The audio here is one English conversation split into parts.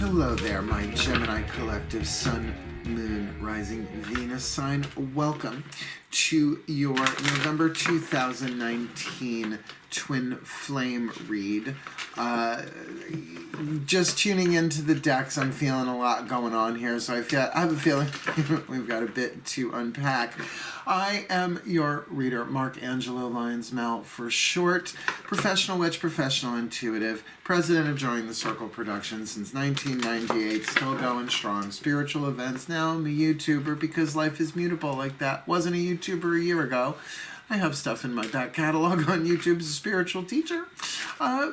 Hello there, my Gemini collective Sun, Moon, Rising, Venus sign. Welcome to your November 2019 Twin Flame read. Just tuning into the decks, I'm feeling a lot going on here, so I have a feeling we've got a bit to unpack. I am your reader, Mark Angelo, Lyons Mal for short, professional witch, professional intuitive, president of DrawingTheCircle Productions since 1998, still going strong. Spiritual events, now I'm a YouTuber because life is mutable like that. Wasn't a YouTuber a year ago. I have stuff in my back catalog on YouTube as a spiritual teacher.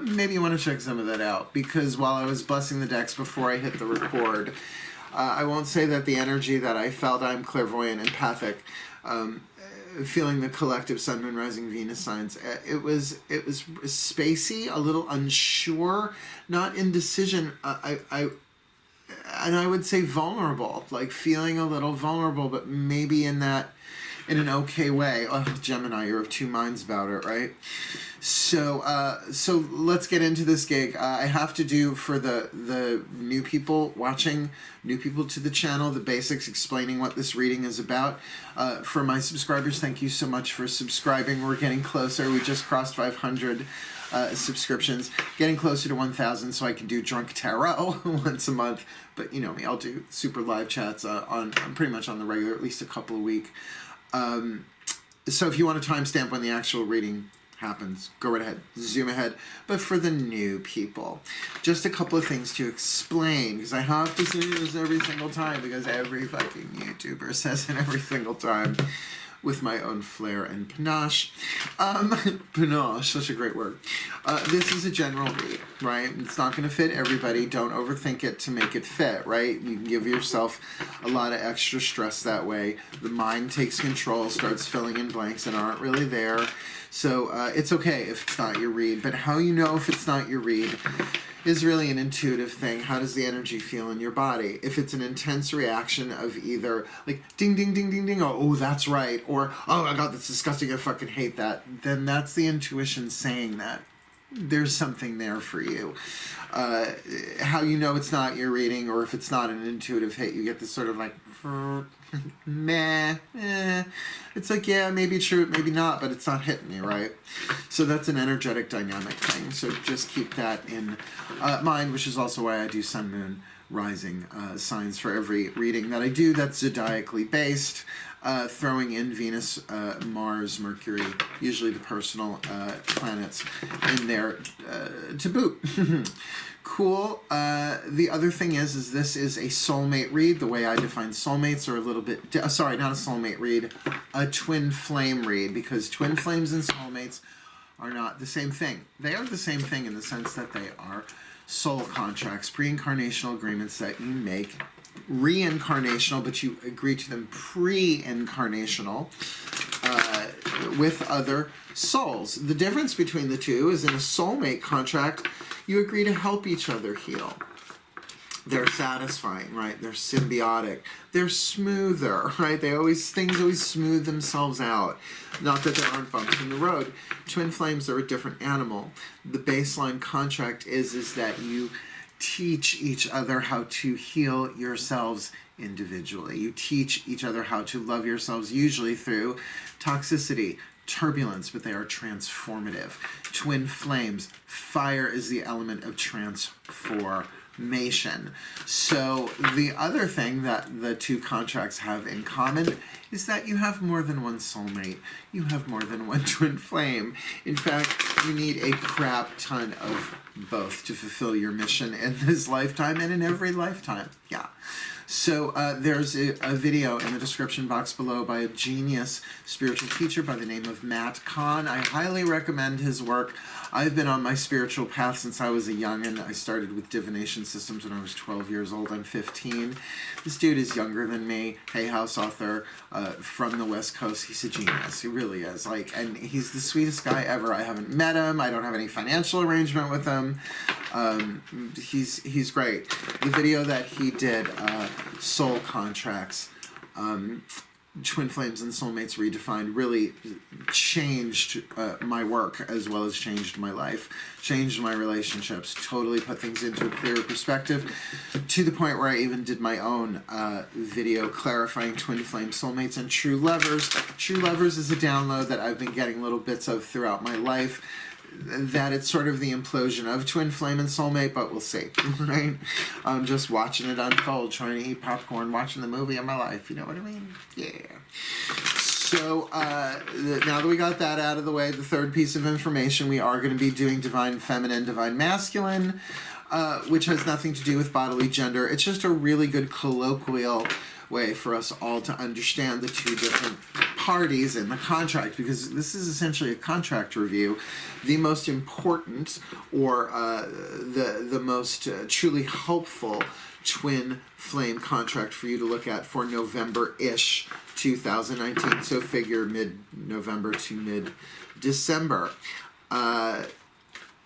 Maybe you want to check some of that out, because while I was blessing the decks before I hit the record, I won't say that the energy that I felt, I'm clairvoyant, empathic, feeling the collective Sun, Moon, Rising, Venus signs. It was spacey, a little unsure, not indecision. And I would say vulnerable, like feeling a little vulnerable, but maybe in an okay way. Oh, Gemini, you're of two minds about it, right? So let's get into this gig. I have to do for the new people watching, new people to the channel, the basics, explaining what this reading is about. For my subscribers, thank you so much for subscribing. We're getting closer. We just crossed 500 subscriptions, getting closer to 1,000, so I can do Drunk Tarot once a month. But you know me, I'll do super live chats I'm pretty much on the regular, at least a couple a week. So if you want a timestamp when the actual reading happens, go right ahead, zoom ahead. But for the new people, just a couple of things to explain, because I have to say this every single time, because every fucking YouTuber says it every single time, with my own flair and panache. Panache, such a great word. This is a general read, right? It's not going to fit everybody. Don't overthink it to make it fit, right? You can give yourself a lot of extra stress that way. The mind takes control, starts filling in blanks that aren't really there. So it's okay if it's not your read, but how you know if it's not your read is really an intuitive thing. How does the energy feel in your body? If it's an intense reaction of either like ding, ding, ding, ding, ding, or oh, that's right, or oh my God, that's disgusting, I fucking hate that, then that's the intuition saying that there's something there for you. How you know it's not your reading, or if it's not an intuitive hit, you get this sort of like meh, it's like, yeah, maybe true, maybe not, but it's not hitting me, right? So that's an energetic dynamic thing, so just keep that in mind, which is also why I do Sun, Moon, Rising signs for every reading that I do that's zodiacally based, throwing in Venus, Mars, Mercury, usually the personal planets in there to boot. Cool. The other thing is this is a soulmate read. The way I define soulmates are a little bit, sorry, not a soulmate read, a twin flame read, because twin flames and soulmates are not the same thing. They are the same thing in the sense that they are soul contracts, pre-incarnational agreements that you make, reincarnational, but you agree to them pre-incarnational with other souls. The difference between the two is in a soulmate contract, you agree to help each other heal. They're satisfying, right? They're symbiotic. They're smoother, right? Things always smooth themselves out. Not that there aren't bumps in the road. Twin flames are a different animal. The baseline contract is that you teach each other how to heal yourselves individually. You teach each other how to love yourselves, usually through toxicity, turbulence, but they are transformative. Twin flames, fire is the element of transformation. So the other thing that the two contracts have in common is that you have more than one soulmate. You have more than one twin flame. In fact, you need a crap ton of both to fulfill your mission in this lifetime and in every lifetime. Yeah. So there's a video in the description box below by a genius spiritual teacher by the name of KAHN. I highly recommend his work. I've been on my spiritual path since I was a youngin'. I started with Divination Systems when I was 12 years old. I'm 15. This dude is younger than me. Hay House author from the West Coast. He's a genius. He really is. And he's the sweetest guy ever. I haven't met him. I don't have any financial arrangement with him. He's great. The video that he did, Soul Contracts, Twin Flames and Soulmates Redefined really changed my work as well as changed my life, changed my relationships, totally put things into a clearer perspective, to the point where I even did my own video clarifying Twin Flame Soulmates and True Lovers. True Lovers is a download that I've been getting little bits of throughout my life, that it's sort of the implosion of Twin Flame and Soulmate, but we'll see, right? I'm just watching it unfold, trying to eat popcorn, watching the movie of my life, you know what I mean? Yeah. So, now that we got that out of the way, the third piece of information, we are going to be doing Divine Feminine, Divine Masculine, which has nothing to do with bodily gender. It's just a really good colloquial way for us all to understand the two different parties in the contract, because this is essentially a contract review. The most important, or the most truly helpful twin flame contract for you to look at for November-ish 2019, so figure mid-November to mid-December.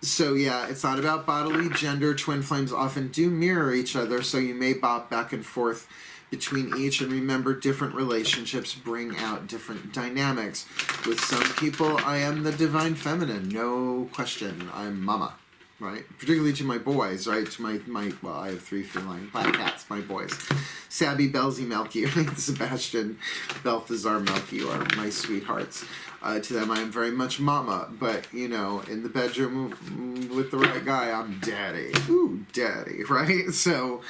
So yeah, it's not about bodily gender. Twin flames often do mirror each other, so you may bop back and forth between each, and remember, different relationships bring out different dynamics. With some people, I am the divine feminine, no question. I'm mama, right? Particularly to my boys, right? To my well, I have 3 feline black cats, my boys. Sabby, Belzy, Melky, Sebastian, Balthazar, Melky are my sweethearts. To them, I am very much mama, but, you know, in the bedroom with the right guy, I'm daddy. Ooh, daddy, right? So,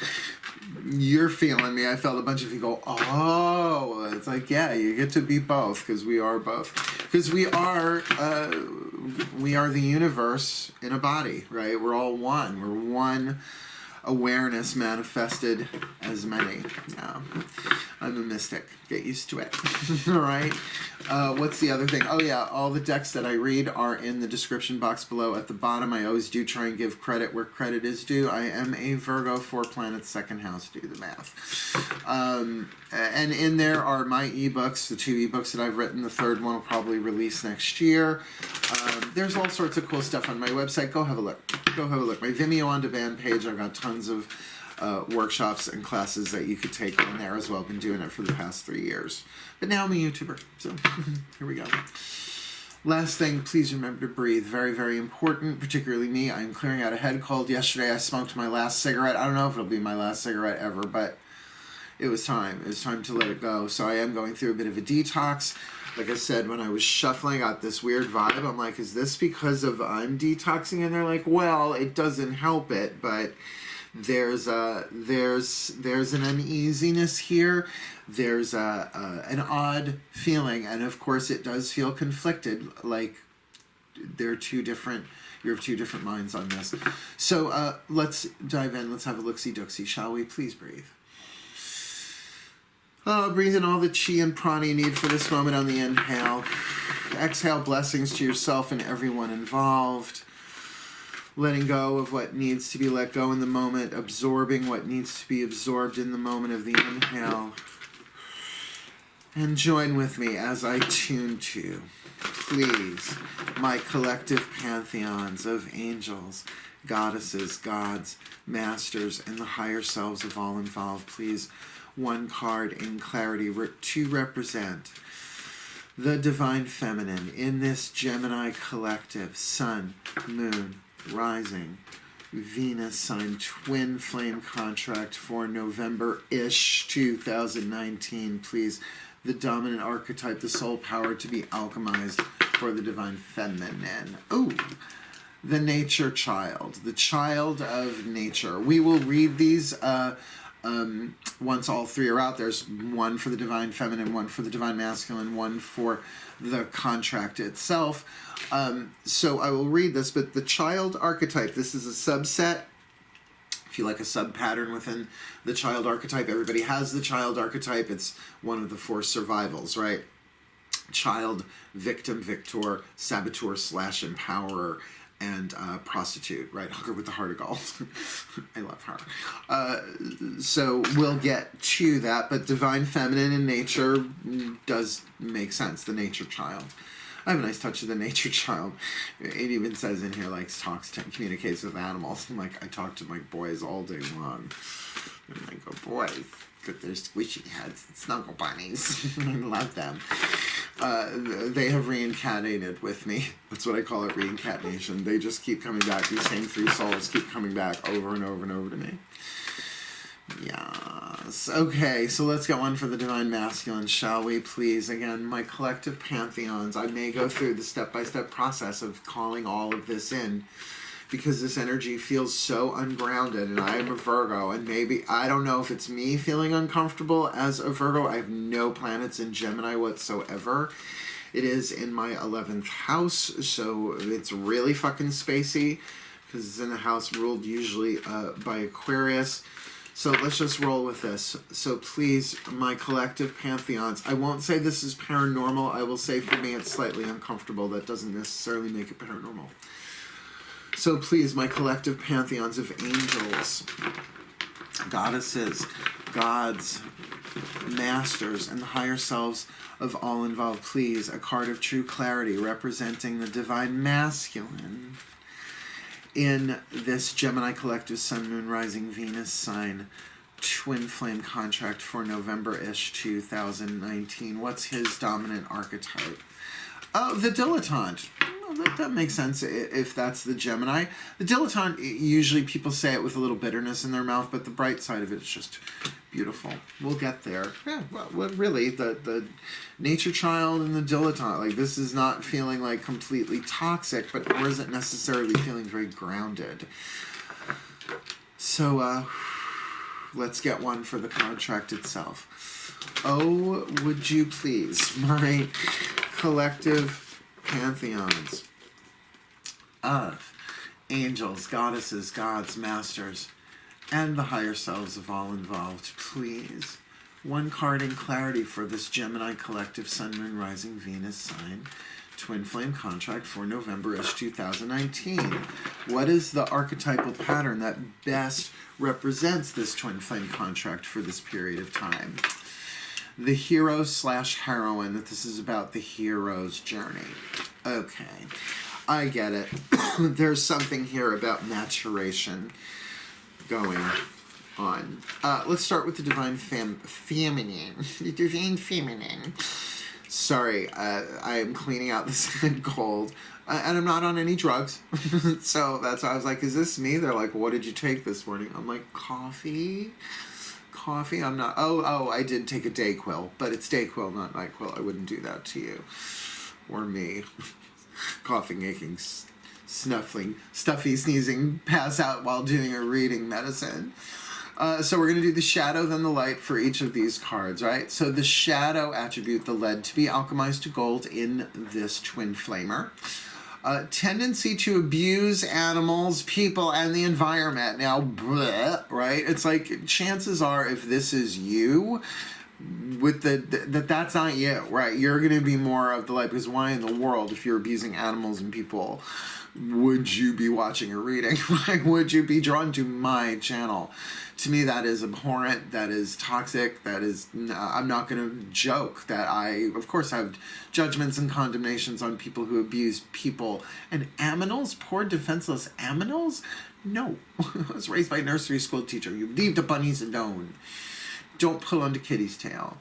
you're feeling me. I felt a bunch of you go, oh, it's like, yeah, you get to be both, because we are both. Because we are the universe in a body, right? We're all one. We're one awareness manifested as many. Yeah. I'm a mystic. Get used to it. All right. What's the other thing? Oh yeah, all the decks that I read are in the description box below at the bottom. I always do try and give credit where credit is due. I am a Virgo, 4 planets, 2nd house. Do the math. And in there are my ebooks, the 2 ebooks that I've written. The 3rd one will probably release next year. There's all sorts of cool stuff on my website. Go have a look. Go have a look. My Vimeo on demand page, I've got tons of workshops and classes that you could take on there as well. I've been doing it for the past 3 years. But now I'm a YouTuber, so here we go. Last thing, please remember to breathe. Very, very important, particularly me. I'm clearing out a head cold. Yesterday I smoked my last cigarette. I don't know if it'll be my last cigarette ever, but it was time. It was time to let it go. So I am going through a bit of a detox. Like I said, when I was shuffling, I got this weird vibe. I'm like, is this because of I'm detoxing? And they're like, well, it doesn't help it, but there's an uneasiness here. There's an odd feeling, and of course it does feel conflicted, like there are you have 2 different minds on this. So let's dive in. Let's have a look-see-dooksy, shall we? Please breathe. Breathe in all the chi and prana you need for this moment on the inhale. Exhale blessings to yourself and everyone involved. Letting go of what needs to be let go in the moment, absorbing what needs to be absorbed in the moment of the inhale. And join with me as I tune to, please, my collective pantheons of angels, goddesses, gods, masters, and the higher selves of all involved. Please, one card in clarity to represent the divine feminine in this Gemini collective, sun, moon, rising, Venus sign, twin flame contract for November-ish 2019. Please, the dominant archetype, the soul power to be alchemized for the divine feminine. Ooh, the nature child, the child of nature. We will read these once all 3 are out. There's one for the divine feminine, one for the divine masculine, one for the contract itself. So I will read this, but the child archetype, this is a subset. If you like a sub-pattern within the child archetype, everybody has the child archetype. It's one of the 4 survivals, right? Child, victim, victor, saboteur / empowerer, and prostitute, right? Hooker with the heart of gold. I love her. So we'll get to that, but divine feminine in nature does make sense, the nature child. I have a nice touch of the nature child. It even says in here, like, communicates with animals. I'm like, I talk to my boys all day long. And I go, boys, Good, they're squishy heads, snuggle bunnies. I love them. They have reincarnated with me. That's what I call it, reincarnation. They just keep coming back. These same three souls keep coming back over and over and over to me. Yes. Okay, so let's get one for the Divine Masculine, shall we, please? Again, my collective pantheons. I may go through the step-by-step process of calling all of this in, because this energy feels so ungrounded, and I am a Virgo, and maybe, I don't know if it's me feeling uncomfortable as a Virgo. I have no planets in Gemini whatsoever. It is in my 11th house, so it's really fucking spacey, because it's in a house ruled usually by Aquarius. So let's just roll with this. So please, my collective pantheons, I won't say this is paranormal. I will say for me it's slightly uncomfortable. That doesn't necessarily make it paranormal. So please, my collective pantheons of angels, goddesses, gods, masters, and the higher selves of all involved, please, a card of true clarity representing the Divine Masculine in this Gemini collective Sun, Moon, Rising, Venus sign twin flame contract for November-ish 2019. What's his dominant archetype? Oh, the dilettante. Well, that makes sense if that's the Gemini. The dilettante, usually people say it with a little bitterness in their mouth, but the bright side of it is just beautiful. We'll get there. Yeah, well really, the nature child and the dilettante, like, this is not feeling like completely toxic, but or isn't necessarily feeling very grounded. So, let's get one for the contract itself. Oh, would you please, my collective pantheons of angels, goddesses, gods, masters, and the higher selves of all involved, please. One card in clarity for this Gemini collective Sun, Moon, Rising, Venus sign twin flame contract for November-ish 2019. What is the archetypal pattern that best represents this twin flame contract for this period of time? The hero slash heroine. This is about the hero's journey. Okay, I get it. There's something here about maturation going on. Let's start with the divine feminine. The divine feminine. Sorry, I am cleaning out this cold. And I'm not on any drugs. So that's why I was like, is this me? They're like, what did you take this morning? I'm like, coffee. Coffee? I'm not. Oh, I did take a Dayquil, but it's Dayquil, not NyQuil. I wouldn't do that to you or me. Coughing, aching, snuffling, stuffy, sneezing, pass out while doing a reading medicine. So we're going to do the shadow, then the light for each of these cards, right? So the shadow attribute, the lead to be alchemized to gold in this twin flamer. Tendency to abuse animals, people, and the environment. Now, bleh, right? It's like, chances are, if this is you, with that's not you, right? You're going to be more of the light, because why in the world, if you're abusing animals and people, would you be watching or reading? Why would you be drawn to my channel? To me, that is abhorrent, that is toxic, that is, I'm not going to joke that I, of course, have judgments and condemnations on people who abuse people. And aminals, poor defenseless aminals? No. I was raised by a nursery school teacher. You leave the bunnies alone. Don't pull onto kitty's tail.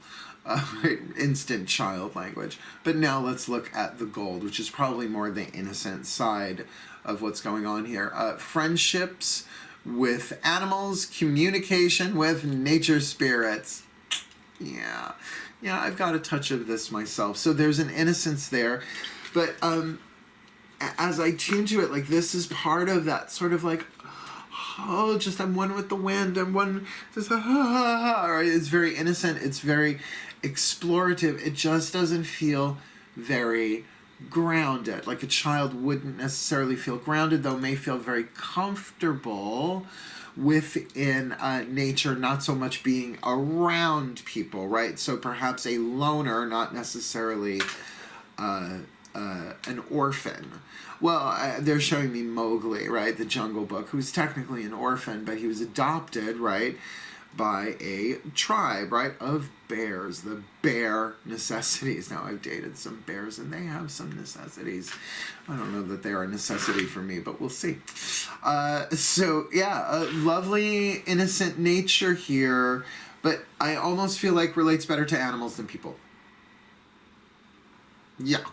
Instant child language. But now let's look at the gold, which is probably more the innocent side of what's going on here. Friendships with animals, communication with nature spirits. Yeah, I've got a touch of this myself. So there's an innocence there. But as I tune to it, like, this is part of that sort of like, oh, just I'm one with the wind, I'm one, just right? It's very innocent, it's very explorative. It just doesn't feel very grounded. Like a child wouldn't necessarily feel grounded, though may feel very comfortable within nature, not so much being around people, right? So perhaps a loner, not necessarily an orphan. Well, they're showing me Mowgli, right, the Jungle Book, who's technically an orphan, but he was adopted, right, by a tribe, right, of bears, the bear necessities. Now, I've dated some bears, and they have some necessities. I don't know that they're a necessity for me, but we'll see. So, yeah, lovely, innocent nature here, but I almost feel like relates better to animals than people. Yeah.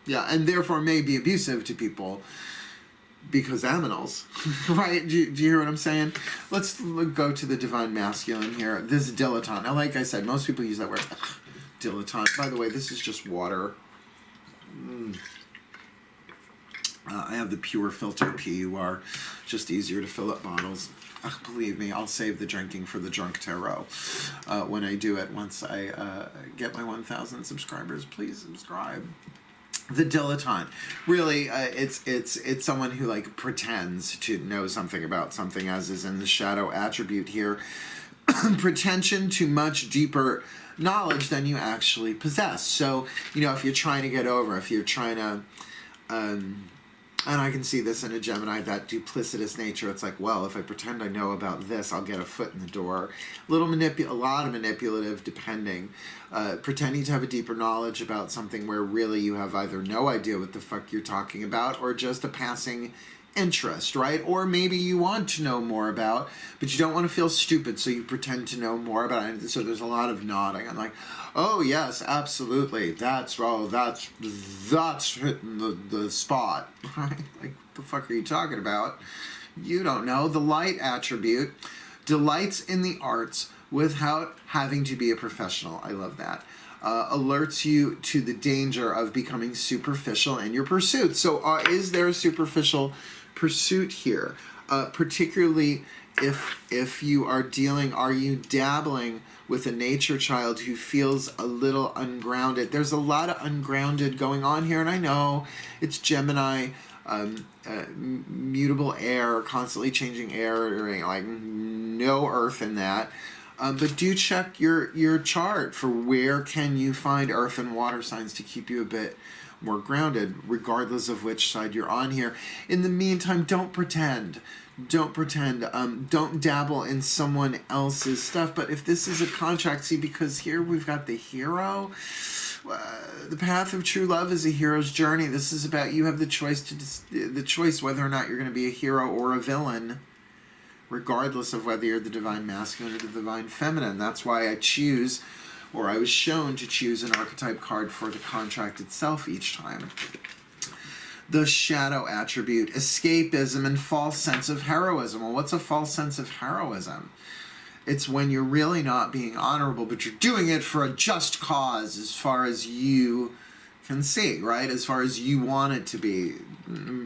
Yeah, and therefore may be abusive to people because animals, right? Do you hear what I'm saying? Let's go to the divine masculine here. This dilettante. Now, like I said, most people use that word, dilettante. By the way, this is just water. I have the pure filter PUR, just easier to fill up bottles. Believe me, I'll save the drinking for the drunk tarot when I do it. Once I get my 1,000 subscribers, please subscribe. The dilettante, really, it's someone who like pretends to know something about something, as is in the shadow attribute here. Pretension to much deeper knowledge than you actually possess. So, you know, if you're trying to get over, if you're trying to, and I can see this in a Gemini, that duplicitous nature. It's like, well, if I pretend I know about this, I'll get a foot in the door. A lot of manipulative, depending. Pretending to have a deeper knowledge about something where really you have either no idea what the fuck you're talking about or just a passing interest, right? Or maybe you want to know more about, but you don't want to feel stupid, so you pretend to know more about it. So there's a lot of nodding. I'm like, oh yes, absolutely. That's hitting the spot, right? Like, what the fuck are you talking about? You don't know. The light attribute delights in the arts without having to be a professional. I love that. Alerts you to the danger of becoming superficial in your pursuit. So is there a superficial pursuit here? Particularly if you are you dabbling with a nature child who feels a little ungrounded? There's a lot of ungrounded going on here, and I know it's Gemini, mutable air, constantly changing air, like no earth in that. But do check your chart for where can you find earth and water signs to keep you a bit more grounded, regardless of which side you're on here. In the meantime, don't pretend. Don't pretend. Don't dabble in someone else's stuff. But if this is a contract, see, because here we've got the hero. The path of true love is a hero's journey. This is about you have the choice whether or not you're going to be a hero or a villain, regardless of whether you're the divine masculine or the divine feminine. That's why I choose, or I was shown to choose, an archetype card for the contract itself each time. The shadow attribute, escapism and false sense of heroism. Well, what's a false sense of heroism? It's when you're really not being honorable, but you're doing it for a just cause as far as you can see, right? As far as you want it to be.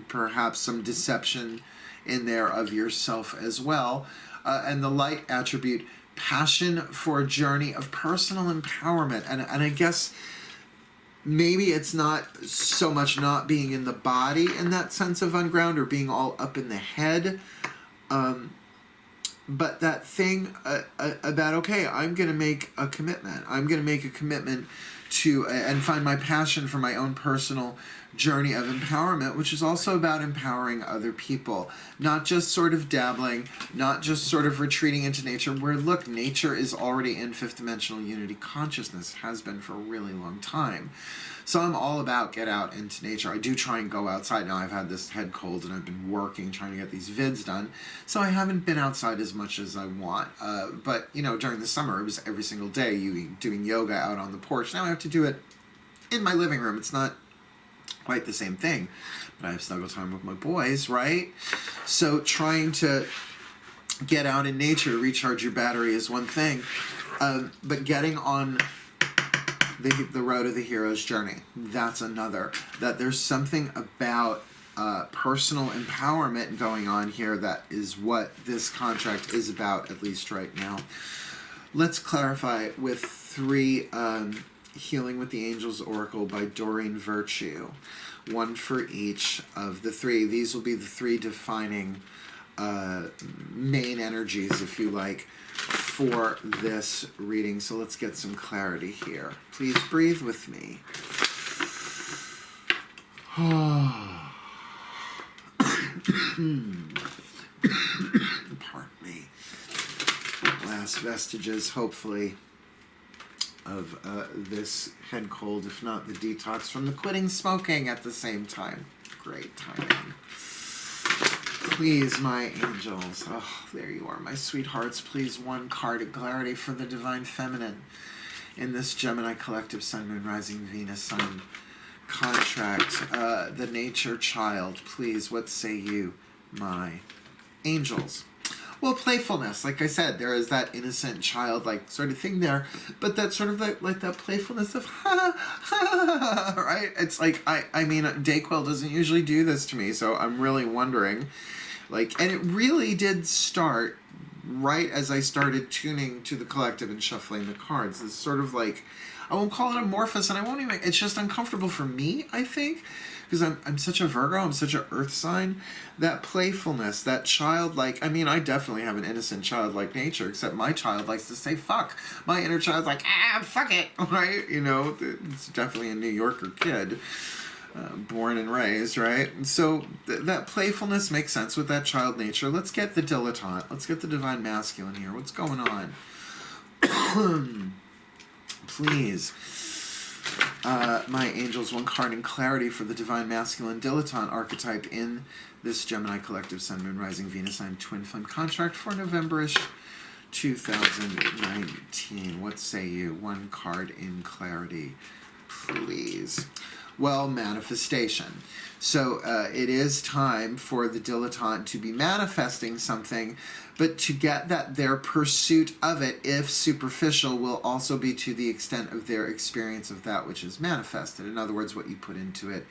Perhaps some deception in there of yourself as well. And the light attribute, passion for a journey of personal empowerment. And I guess maybe it's not so much not being in the body in that sense of unground or being all up in the head. But that thing about, okay, I'm going to make a commitment. I'm going to make a commitment to and find my passion for my own personal journey of empowerment, which is also about empowering other people. Not just sort of dabbling, not just sort of retreating into nature, where, look, nature is already in fifth dimensional unity consciousness, has been for a really long time. So I'm all about get out into nature. I do try and go outside. Now I've had this head cold and I've been working, trying to get these vids done. So I haven't been outside as much as I want. But, you know, during the summer, it was every single day doing yoga out on the porch. Now I have to do it in my living room. It's not quite the same thing, but I have snuggle time with my boys, right? So trying to get out in nature, recharge your battery is one thing, but getting on the road of the hero's journey, that's another. That there's something about personal empowerment going on here that is what this contract is about, at least right now. Let's clarify with 3 Healing with the Angels Oracle by Doreen Virtue. One for each of the 3. These will be the 3 defining main energies, if you like, for this reading. So let's get some clarity here. Please breathe with me. Pardon me. Last vestiges, hopefully, of this head cold, if not the detox from the quitting smoking at the same time. Great timing. Please, my angels. Oh, there you are, my sweethearts. Please, one card of clarity for the Divine Feminine in this Gemini Collective Sun, Moon, Rising, Venus, Sun contract. The Nature Child. Please, what say you, my angels? Well, playfulness, like I said, there is that innocent childlike sort of thing there, but that sort of like that playfulness of ha ha, right? It's like I mean, Dayquil doesn't usually do this to me, so I'm really wondering, like, and it really did start right as I started tuning to the collective and shuffling the cards. It's sort of like, I won't call it amorphous, and I won't even, it's just uncomfortable for me, I think, because I'm such a Virgo, I'm such an earth sign. That playfulness, that childlike, I mean, I definitely have an innocent childlike nature, except my child likes to say fuck. My inner child's like, fuck it, right? You know, it's definitely a New Yorker kid, born and raised, right? And so that playfulness makes sense with that child nature. Let's get the dilettante. Let's get the divine masculine here. What's going on? Please. My angels, one card in clarity for the divine masculine dilettante archetype in this Gemini Collective Sun, Moon, Rising, Venus Sign Twin Flame contract for November-ish 2019. What say you? One card in clarity, please. Well, manifestation. So it is time for the dilettante to be manifesting something, but to get that their pursuit of it, if superficial, will also be to the extent of their experience of that which is manifested. In other words, what you put into it,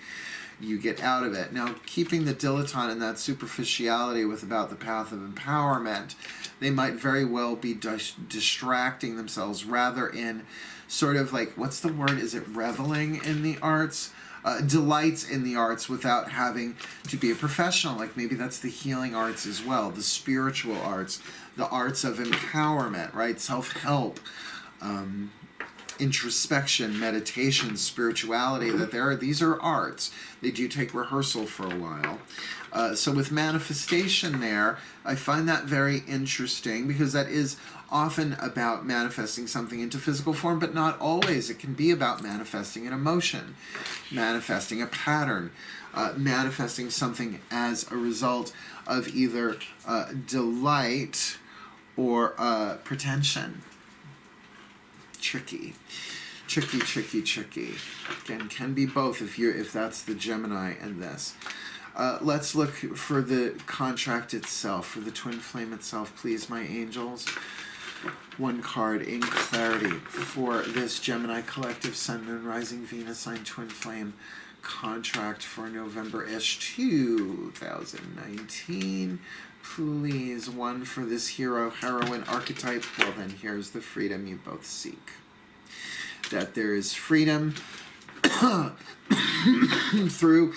you get out of it. Now, keeping the dilettante in that superficiality with about the path of empowerment, they might very well be distracting themselves rather in sort of like, what's the word? Is it reveling in the arts? Delights in the arts without having to be a professional. Like maybe that's the healing arts as well, the spiritual arts, the arts of empowerment, right? Self-help, introspection, meditation, spirituality, these are arts. They do take rehearsal for a while. So with manifestation there, I find that very interesting because that is often about manifesting something into physical form, but not always. It can be about manifesting an emotion, manifesting a pattern, manifesting something as a result of either delight or pretension. Tricky. Again, can be both if that's the Gemini in this. Let's look for the contract itself, for the twin flame itself, please, my angels. One card in clarity for this Gemini Collective Sun, Moon, Rising, Venus Sign Twin Flame contract for November-ish 2019. Please, one for this hero, heroine archetype. Well, then here's the freedom you both seek. That there is freedom through,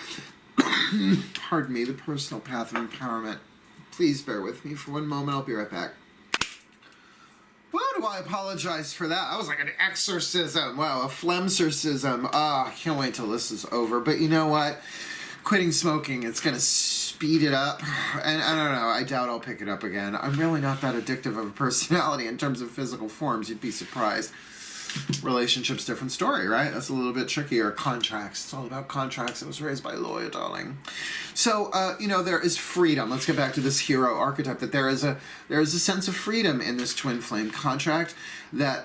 pardon me, the personal path of empowerment. Please bear with me for one moment. I'll be right back. Why do I apologize for that? I was like an exorcism. Wow, a phlegmsorcism. I can't wait till this is over. But you know what? Quitting smoking, it's going to speed it up. And I don't know, I doubt I'll pick it up again. I'm really not that addictive of a personality in terms of physical forms. You'd be surprised. Relationships, different story, right? That's a little bit trickier. Contracts. It's all about contracts. I was raised by a lawyer, darling. So, there is freedom. Let's get back to this hero archetype. That there is a sense of freedom in this twin flame contract. That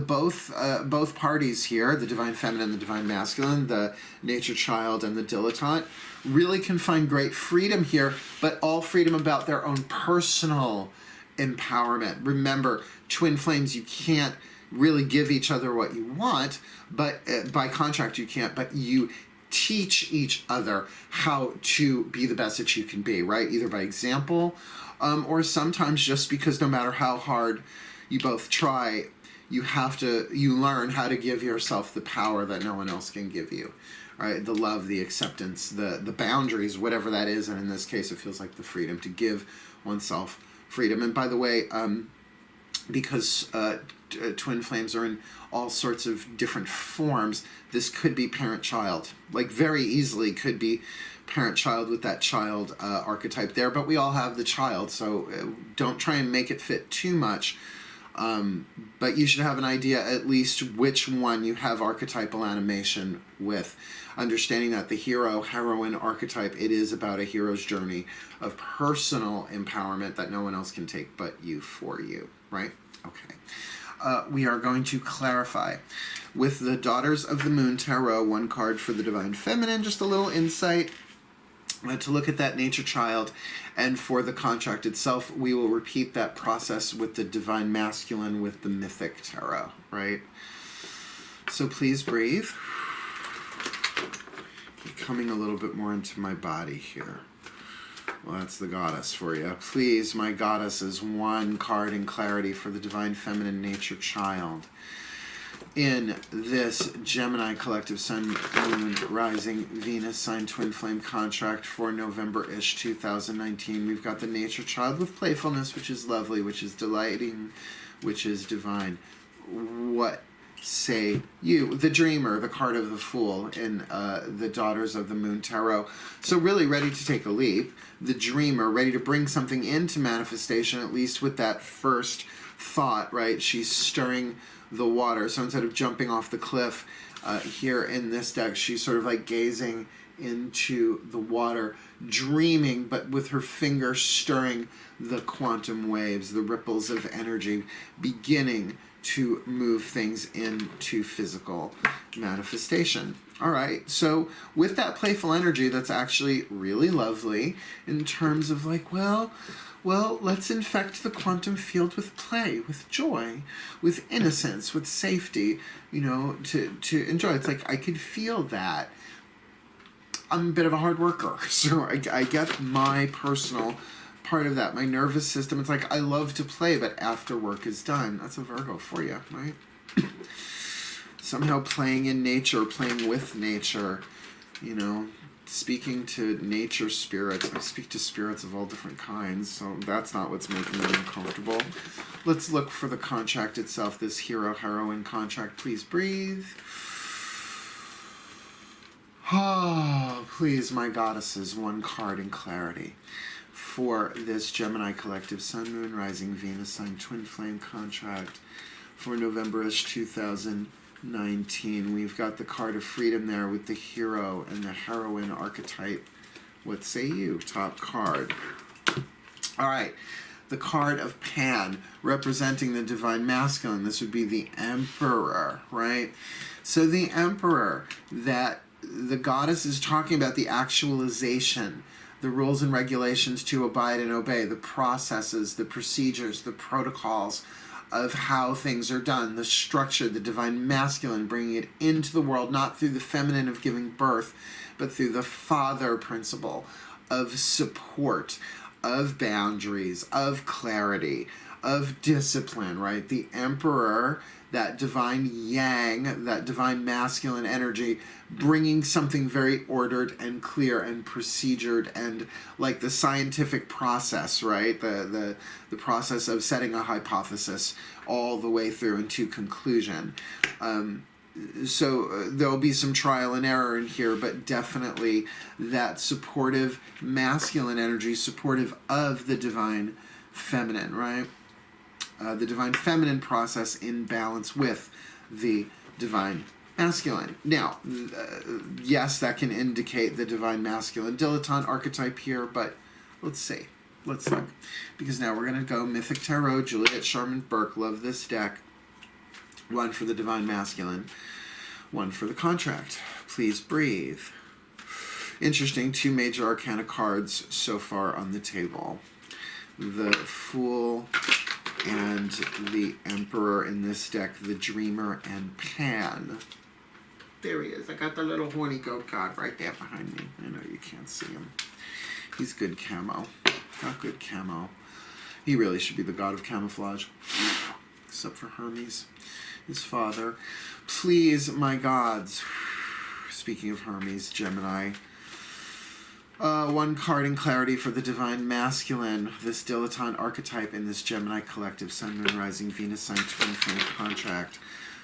both parties here, the divine feminine, the divine masculine, the nature child, and the dilettante, really can find great freedom here. But all freedom about their own personal empowerment. Remember, twin flames, you can't really give each other what you want, but by contract you can't, but you teach each other how to be the best that you can be, right? Either by example, or sometimes just because no matter how hard you both try, you learn how to give yourself the power that no one else can give you, right? The love, the acceptance, the boundaries, whatever that is, and in this case it feels like the freedom to give oneself freedom. And by the way, because twin flames are in all sorts of different forms, this could be parent-child. Like very easily could be parent-child with that child archetype there, but we all have the child, so don't try and make it fit too much But you should have an idea at least which one you have archetypal animation with. Understanding that the hero-heroine archetype, it is about a hero's journey of personal empowerment that no one else can take but you for you, right? Okay. We are going to clarify with the Daughters of the Moon Tarot, one card for the Divine Feminine, just a little insight to look at that nature child. And for the contract itself, we will repeat that process with the Divine Masculine with the Mythic Tarot, right? So please breathe. Coming a little bit more into my body here. Well, that's the goddess for you. Please, my goddess, is one card in clarity for the Divine Feminine Nature Child. In this Gemini Collective Sun, Moon, Rising, Venus, Sign, Twin Flame contract for November-ish 2019, we've got the Nature Child with playfulness, which is lovely, which is delighting, which is divine. What say you? The Dreamer, the card of the Fool in the Daughters of the Moon Tarot. So really ready to take a leap. The Dreamer, ready to bring something into manifestation, at least with that first thought, right? She's stirring the water. So instead of jumping off the cliff, here in this deck, she's sort of like gazing into the water, dreaming, but with her finger stirring the quantum waves, the ripples of energy, beginning to move things into physical manifestation. All right, so with that playful energy, that's actually really lovely in terms of like, well, let's infect the quantum field with play, with joy, with innocence, with safety, you know, to enjoy. It's like I could feel that. I'm a bit of a hard worker, so I get my personal part of that. My nervous system, it's like I love to play, but after work is done. That's a Virgo for you, right? Somehow playing in nature, playing with nature, you know, speaking to nature spirits. I speak to spirits of all different kinds, so that's not what's making me uncomfortable. Let's look for the contract itself, this hero-heroine contract. Please breathe. Oh, please, my goddesses, one card in clarity for this Gemini Collective Sun, Moon, Rising, Venus, Sign, Twin Flame contract for November-ish 2019. We've got the card of freedom there with the hero and the heroine archetype. What say you? Top card. All right. The card of Pan, representing the Divine Masculine. This would be the Emperor, right? So the Emperor, that the goddess is talking about the actualization, the rules and regulations to abide and obey, the processes, the procedures, the protocols of how things are done, the structure, the Divine Masculine, bringing it into the world, not through the feminine of giving birth, but through the father principle of support, of boundaries, of clarity, of discipline, right? The Emperor, that divine yang, that divine masculine energy, bringing something very ordered and clear and procedured and like the scientific process, right? The process of setting a hypothesis all the way through into conclusion. So there'll be some trial and error in here, but definitely that supportive masculine energy, supportive of the divine feminine, right? The divine feminine process in balance with the divine masculine. Now, yes, that can indicate the divine masculine dilettante archetype here, but let's see. Let's look. Because now we're going to go Mythic Tarot, Juliet Sharman Burke. Love this deck. One for the divine masculine, one for the contract. Please breathe. Interesting, two major arcana cards so far on the table. The Fool and the Emperor in this deck, the Dreamer and Pan. There he is. I got the little horny goat god right there behind me. I know you can't see him. He's good camo. Got good camo. He really should be the god of camouflage. Except for Hermes, his father. Please, my gods. Speaking of Hermes, Gemini. One card in clarity for the divine masculine, this dilettante archetype in this Gemini Collective Sun, Moon, Rising, Venus, Sign, Twin Flame contract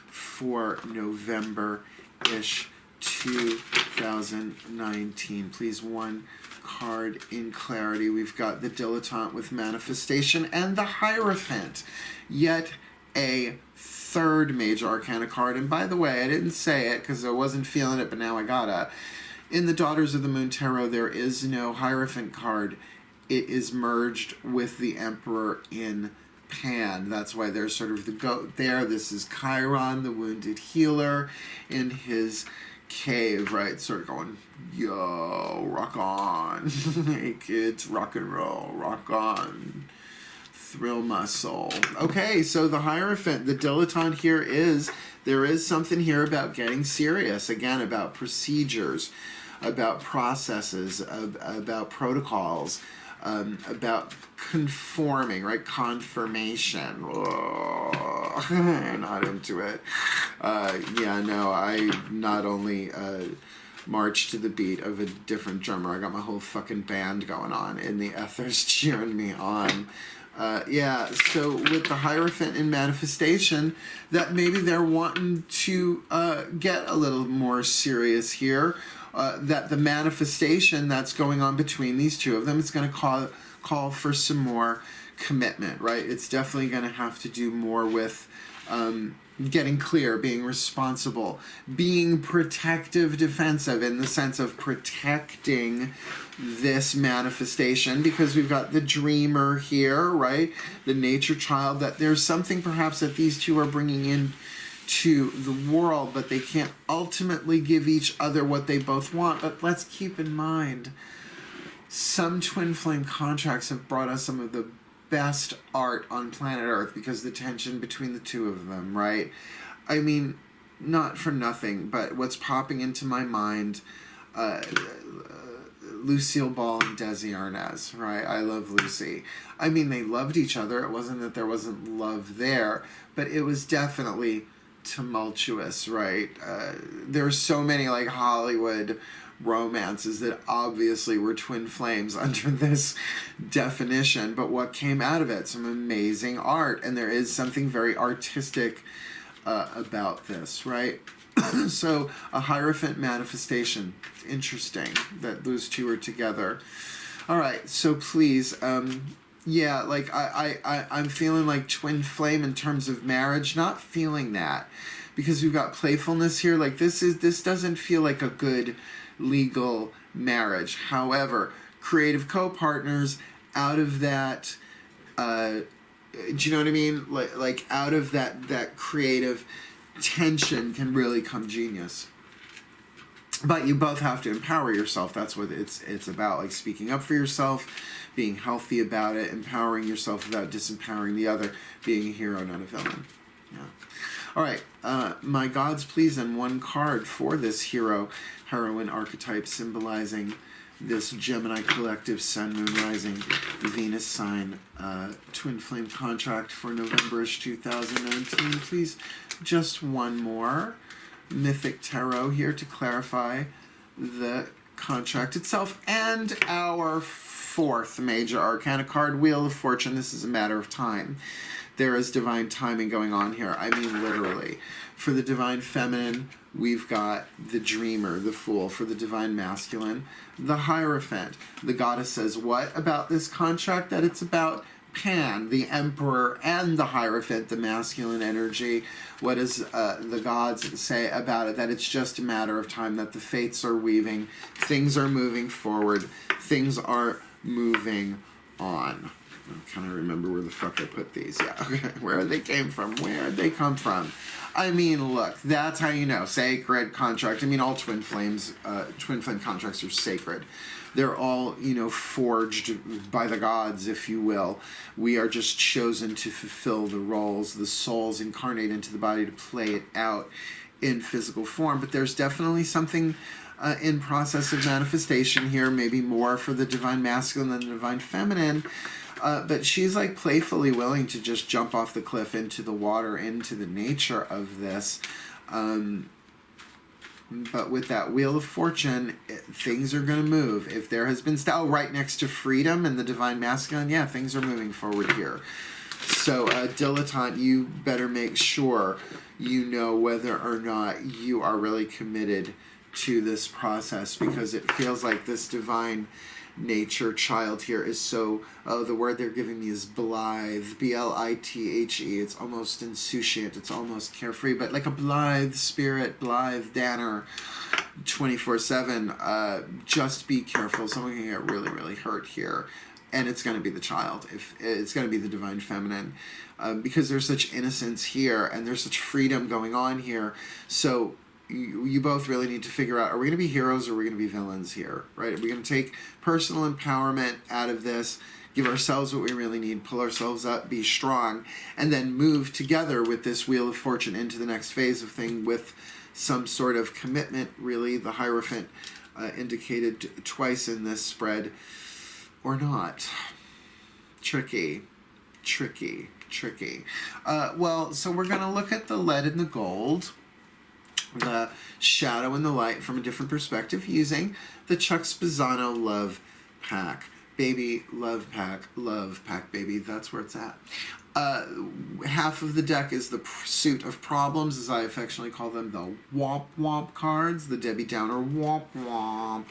for November-ish 2019. Please, one card in clarity. We've got the dilettante with manifestation and the Hierophant. Yet a third major arcana card. And by the way, I didn't say it because I wasn't feeling it, but now I gotta. In the Daughters of the Moon Tarot, there is no Hierophant card. It is merged with the Emperor in Pan. That's why there's sort of the goat there. This is Chiron, the wounded healer, in his cave, right? Sort of going, yo, rock on. Hey kids, rock and roll, rock on. Thrill my soul. Okay, so the Hierophant, the dilettante here is, there is something here about getting serious. Again, about procedures, about processes, about protocols, about conforming, right? Confirmation. Oh, not into it. Yeah, no, I not only march to the beat of a different drummer, I got my whole fucking band going on in the ethers cheering me on. Yeah, so with the Hierophant in manifestation, that maybe they're wanting to get a little more serious here. That the manifestation that's going on between these two of them is going to call for some more commitment, right? It's definitely going to have to do more with getting clear, being responsible, being protective, defensive, in the sense of protecting this manifestation, because we've got the dreamer here, right? The nature child, that there's something perhaps that these two are bringing in to the world, but they can't ultimately give each other what they both want. But let's keep in mind, some twin flame contracts have brought us some of the best art on planet Earth because the tension between the two of them, right? I mean, not for nothing, but what's popping into my mind, Lucille Ball and Desi Arnaz, right? I love Lucy. I mean, they loved each other. It wasn't that there wasn't love there, but it was definitely tumultuous, right? There's so many like Hollywood romances that obviously were twin flames under this definition, but what came out of it? Some amazing art, and there is something very artistic about this, right? So a Hierophant manifestation. Interesting that those two are together. All right, so please, yeah, like I'm feeling like twin flame in terms of marriage, not feeling that, because we've got playfulness here. Like this doesn't feel like a good legal marriage. However, creative co-partners, out of that, do you know what I mean? Like out of that creative tension can really come genius. But you both have to empower yourself. That's what it's about, like speaking up for yourself, being healthy about it, empowering yourself without disempowering the other, being a hero, not a villain. Yeah. All right, my gods, please, and one card for this heroine archetype, symbolizing this Gemini collective Sun, Moon, Rising, Venus sign, twin flame contract for November-ish 2019. Please, just one more. Mythic Tarot here to clarify the contract itself, and our fourth major arcana card, Wheel of Fortune. This is a matter of time. There is divine timing going on here. I mean, literally. For the divine feminine, we've got the dreamer, the fool. For the divine masculine, the Hierophant. The goddess says what about this contract? That it's about Pan, the emperor, and the Hierophant, the masculine energy. What does the gods say about it? That it's just a matter of time, that the fates are weaving, things are moving forward, things are moving on. I'm trying to remember where the fuck I put these. Yeah, okay. Where they came from, where they come from. I mean, look, that's how you know. Sacred contract. I mean, all twin flame contracts are sacred. They're all, you know, forged by the gods, if you will. We are just chosen to fulfill the roles. The souls incarnate into the body to play it out in physical form. But there's definitely something in process of manifestation here, maybe more for the divine masculine than the divine feminine. But she's like playfully willing to just jump off the cliff into the water, into the nature of this. But with that Wheel of Fortune, things are going to move. If there has been right next to freedom and the divine masculine, yeah, things are moving forward here. So, dilettante, you better make sure you know whether or not you are really committed to this process, because it feels like this divine nature child here is so, the word they're giving me is blithe, B-L-I-T-H-E. It's almost insouciant, it's almost carefree, but like a blithe spirit, blithe danner, 24/7. Just be careful. Someone can get really, really hurt here. And it's going to be the child. If it's going to be the divine feminine, because there's such innocence here and there's such freedom going on here. So you both really need to figure out, are we going to be heroes or are we going to be villains here, right? Are we going to take personal empowerment out of this, give ourselves what we really need, pull ourselves up, be strong, and then move together with this Wheel of Fortune into the next phase of thing with some sort of commitment, really, the Hierophant indicated twice in this spread, or not. Tricky. Well, so we're going to look at the lead and the gold, the shadow and the light from a different perspective using the Chuck Spezzano Love Pack. Baby, love pack, baby, that's where it's at. Half of the deck is the suit of problems, as I affectionately call them, the womp cards, the Debbie Downer womp.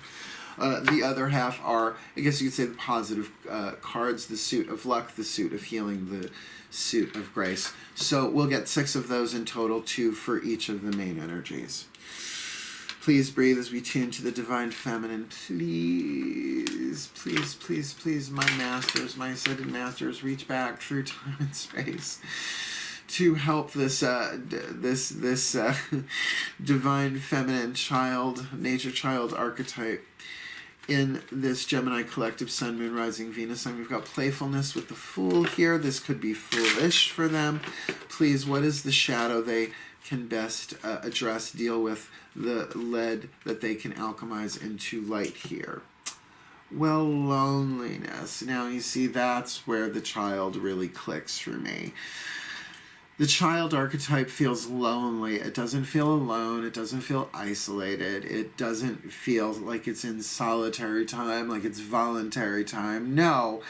The other half are, I guess you could say, the positive cards, the suit of luck, the suit of healing, the suit of grace. So we'll get 6 of those in total, 2 for each of the main energies. Please breathe as we tune to the divine feminine. Please, my masters, my ascended masters, reach back through time and space to help this divine feminine child, nature child archetype in this Gemini collective Sun, Moon, Rising, Venus. And we've got playfulness with the Fool here. This could be foolish for them. Please, what is the shadow they can best address, deal with, the lead that they can alchemize into light here? Well, loneliness. Now, you see, that's where the child really clicks for me. The child archetype feels lonely. It doesn't feel alone. It doesn't feel isolated. It doesn't feel like it's in solitary time, like it's voluntary time. No.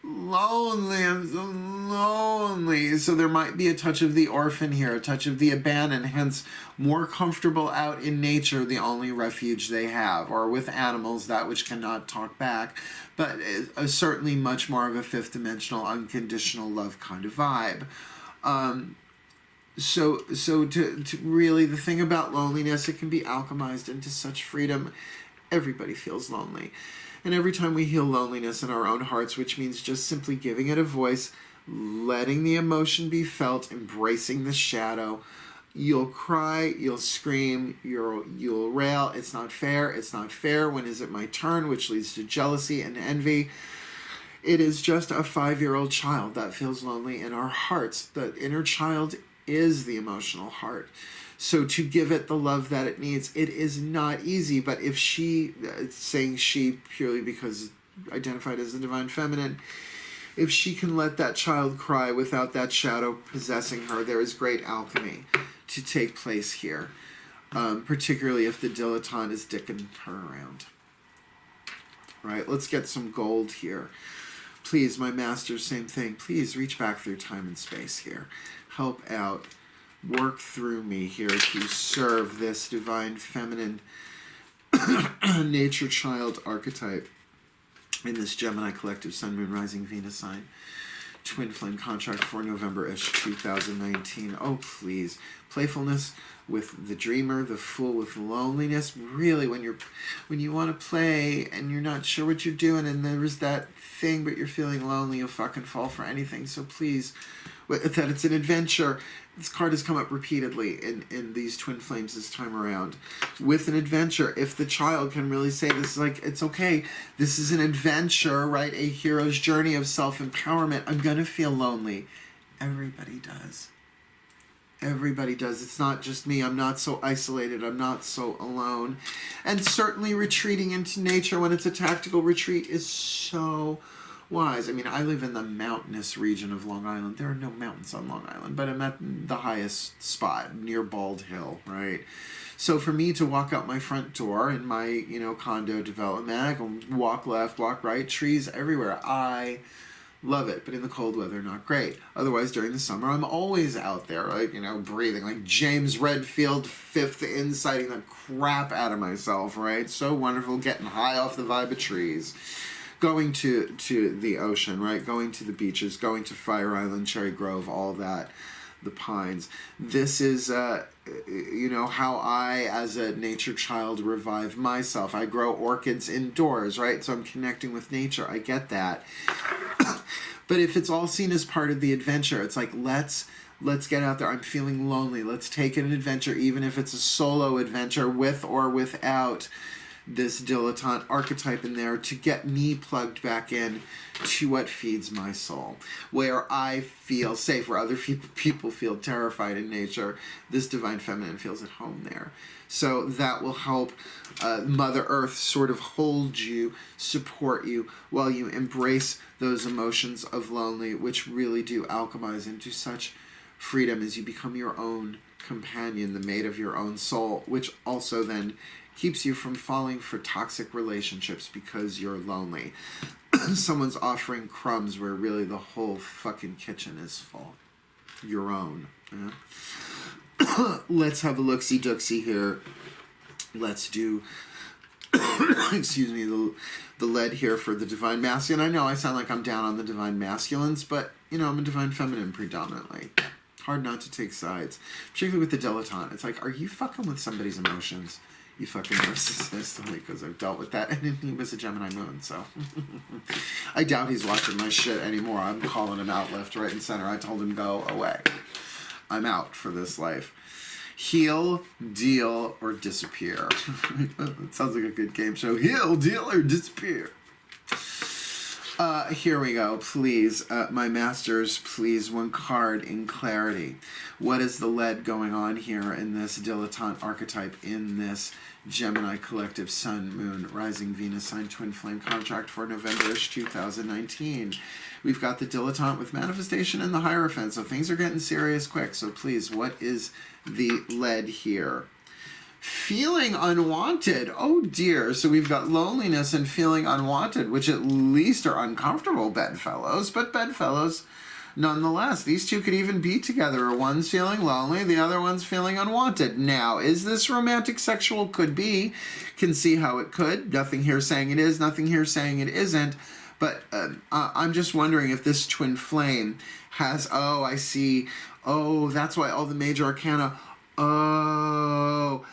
Lonely. I'm so lonely. So there might be a touch of the orphan here, a touch of the abandoned, hence more comfortable out in nature, the only refuge they have, or with animals, that which cannot talk back, but certainly much more of a fifth dimensional, unconditional love kind of vibe. So to really, the thing about loneliness, it can be alchemized into such freedom. Everybody feels lonely. And every time we heal loneliness in our own hearts, which means just simply giving it a voice, letting the emotion be felt, embracing the shadow, you'll cry, you'll scream, you'll rail, it's not fair, when is it my turn, which leads to jealousy and envy. It is just a 5-year-old child that feels lonely in our hearts. The inner child is the emotional heart. So to give it the love that it needs, it is not easy. But if she, saying she purely because identified as the divine feminine, if she can let that child cry without that shadow possessing her, there is great alchemy to take place here. Particularly if the dilettante is dicking her around. Right, let's get some gold here. Please, my masters, same thing. Please reach back through time and space here. Help out. Work through me here to serve this divine feminine nature child archetype in this Gemini collective Sun, Moon, Rising, Venus sign. Twin flame contract for November-ish 2019. Oh, please. Playfulness with the dreamer, the fool with loneliness. Really, when you want to play and you're not sure what you're doing and there's that thing but you're feeling lonely, you'll fucking fall for anything. So please, that it's an adventure. This card has come up repeatedly in these twin flames this time around. With an adventure, if the child can really say this, like, it's okay, this is an adventure, right? A hero's journey of self-empowerment. I'm going to feel lonely. Everybody does. Everybody does. It's not just me. I'm not so isolated. I'm not so alone. And certainly retreating into nature when it's a tactical retreat is so wise. I mean, I live in the mountainous region of Long Island. There are no mountains on Long Island, but I'm at the highest spot near Bald Hill, right? So for me to walk out my front door in my, condo development, I can walk left, walk right, trees everywhere. I love it, but in the cold weather, not great. Otherwise, during the summer, I'm always out there, like, breathing, like James Redfield, fifth inciting the crap out of myself, right? So wonderful, getting high off the vibe of trees. going to the ocean, right? Going to the beaches, going to Fire Island, Cherry Grove, all that, the pines. This is, you know, how I, as a nature child, revive myself. I grow orchids indoors, right? So I'm connecting with nature. I get that. But if it's all seen as part of the adventure, it's like, let's get out there. I'm feeling lonely. Let's take an adventure, even if it's a solo adventure, with or without this dilettante archetype in there, to get me plugged back in to what feeds my soul, where I feel safe, where other people feel terrified in nature. This divine feminine feels at home there. So that will help Mother Earth sort of hold you, support you, while you embrace those emotions of lonely, which really do alchemize into such freedom as you become your own companion, the mate of your own soul, which also then keeps you from falling for toxic relationships because you're lonely. Someone's offering crumbs where really the whole fucking kitchen is full. Your own. Yeah? Let's have a look-see-dooksy here. Let's do, excuse me, the lead here for the divine masculine. I know I sound like I'm down on the divine masculines, but, you know, I'm a divine feminine predominantly. Hard not to take sides, particularly with the dilettante. It's like, are you fucking with somebody's emotions? You fucking narcissist, only because I've dealt with that. And he was a Gemini moon, so. I doubt he's watching my shit anymore. I'm calling him out left, right, and center. I told him, go away. I'm out for this life. Heal, deal, or disappear. It sounds like a good game show. Heal, deal, or disappear. Here we go, please. My masters, please, one card in clarity. What is the lead going on here in this dilettante archetype, in this Gemini collective Sun, Moon, Rising, Venus sign twin flame contract for November-ish 2019? We've got the dilettante with manifestation and the Hierophant, so things are getting serious quick. So please, what is the lead here? Feeling unwanted. Oh dear. So we've got loneliness and feeling unwanted, which at least are uncomfortable bedfellows, but bedfellows nonetheless. These two could even be together. One's feeling lonely, the other one's feeling unwanted. Now, is this romantic, sexual? Could be. Can see how it could. Nothing here saying it is, nothing here saying it isn't. But I'm just wondering if this twin flame has, oh, I see. Oh, that's why all the major arcana. Oh,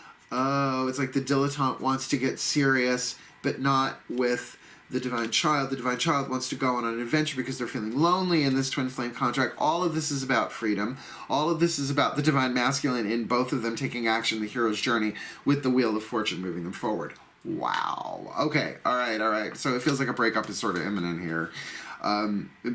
it's like the dilettante wants to get serious, but not with the divine child. The divine child wants to go on an adventure because they're feeling lonely in this twin flame contract. All of this is about freedom. All of this is about the divine masculine in both of them taking action, the hero's journey, with the wheel of fortune moving them forward. Wow. Okay. All right. So it feels like a breakup is sort of imminent here.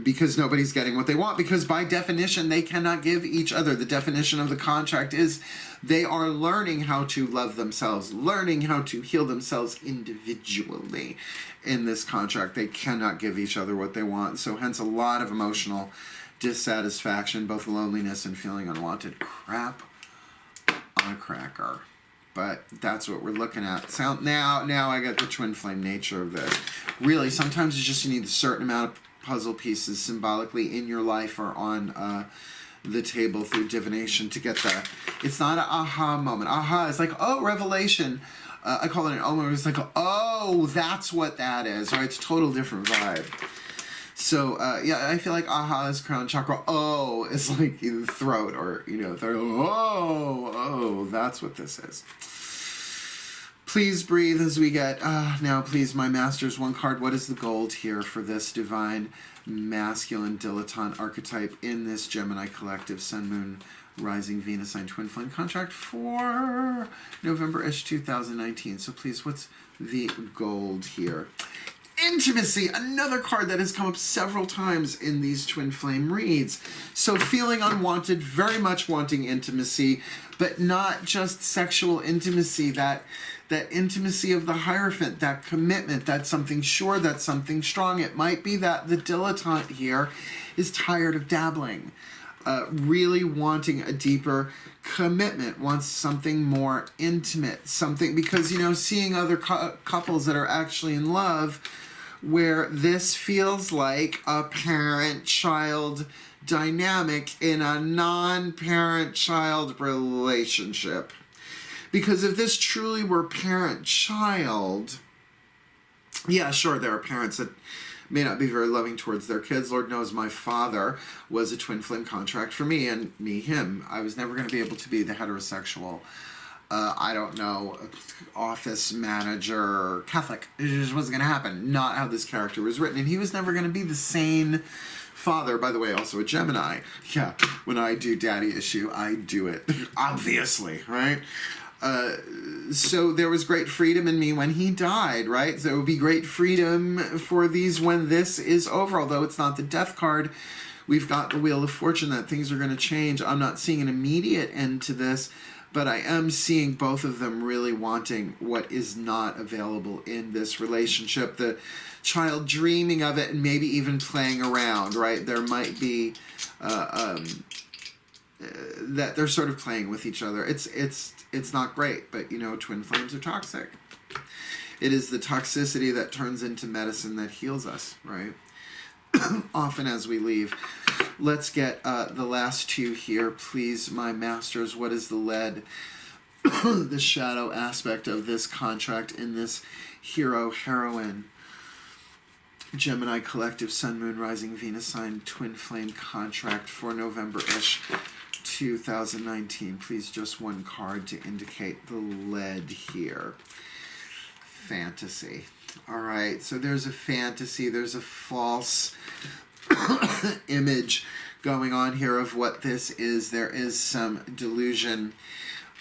Because nobody's getting what they want, because by definition they cannot give each other. The definition of the contract is they are learning how to love themselves, learning how to heal themselves individually. In this contract, they cannot give each other what they want, so hence a lot of emotional dissatisfaction, both loneliness and feeling unwanted. Crap on a cracker. But that's what we're looking at. So now I got the twin flame nature of this. Really, sometimes it's just you need a certain amount of puzzle pieces symbolically in your life or on the table through divination to get that. It's not an aha moment. Aha is like, oh, revelation. I call it an oh moment. It's like, oh, that's what that is. Right? It's a total different vibe. So, yeah, I feel like aha is crown chakra. Oh, it's like the throat or, you know, oh, that's what this is. Please breathe as we get, now please, my masters, one card. What is the gold here for this divine masculine dilettante archetype in this Gemini collective Sun, Moon, Rising, Venus sign twin flame contract for November-ish 2019? So please, what's the gold here? Intimacy, another card that has come up several times in these twin flame reads. So feeling unwanted, very much wanting intimacy, but not just sexual intimacy, that intimacy of the Hierophant, that commitment, that's something sure, that's something strong. It might be that the dilettante here is tired of dabbling, really wanting a deeper commitment, wants something more intimate, something, because, you know, seeing other couples that are actually in love, where this feels like a parent-child dynamic in a non-parent-child relationship. Because if this truly were parent-child, Yeah, sure, there are parents that may not be very loving towards their kids. Lord knows my father was a twin flame contract for me, and me him. I was never going to be able to be the heterosexual, I don't know, office manager, Catholic. It just wasn't going to happen. Not how this character was written. And he was never going to be the sane father, by the way, also a Gemini. Yeah, when I do daddy issue, I do it. Obviously, right? So there was great freedom in me when he died, right? So it would be great freedom for these when this is over. Although it's not the death card, we've got the Wheel of Fortune that things are going to change. I'm not seeing an immediate end to this, but I am seeing both of them really wanting what is not available in this relationship. The child dreaming of it and maybe even playing around, right? There might be that they're sort of playing with each other. It's not great, but you know, twin flames are toxic. It is the toxicity that turns into medicine that heals us, right? Often as we leave. Let's get the last two here, please, my masters. What is the lead, the shadow aspect of this contract in this hero-heroine Gemini collective Sun, Moon, Rising, Venus sign twin flame contract for November-ish 2019. Please, just one card to indicate the lead here. Fantasy. All right, so there's a fantasy, there's a false image going on here of what this is. There is some delusion,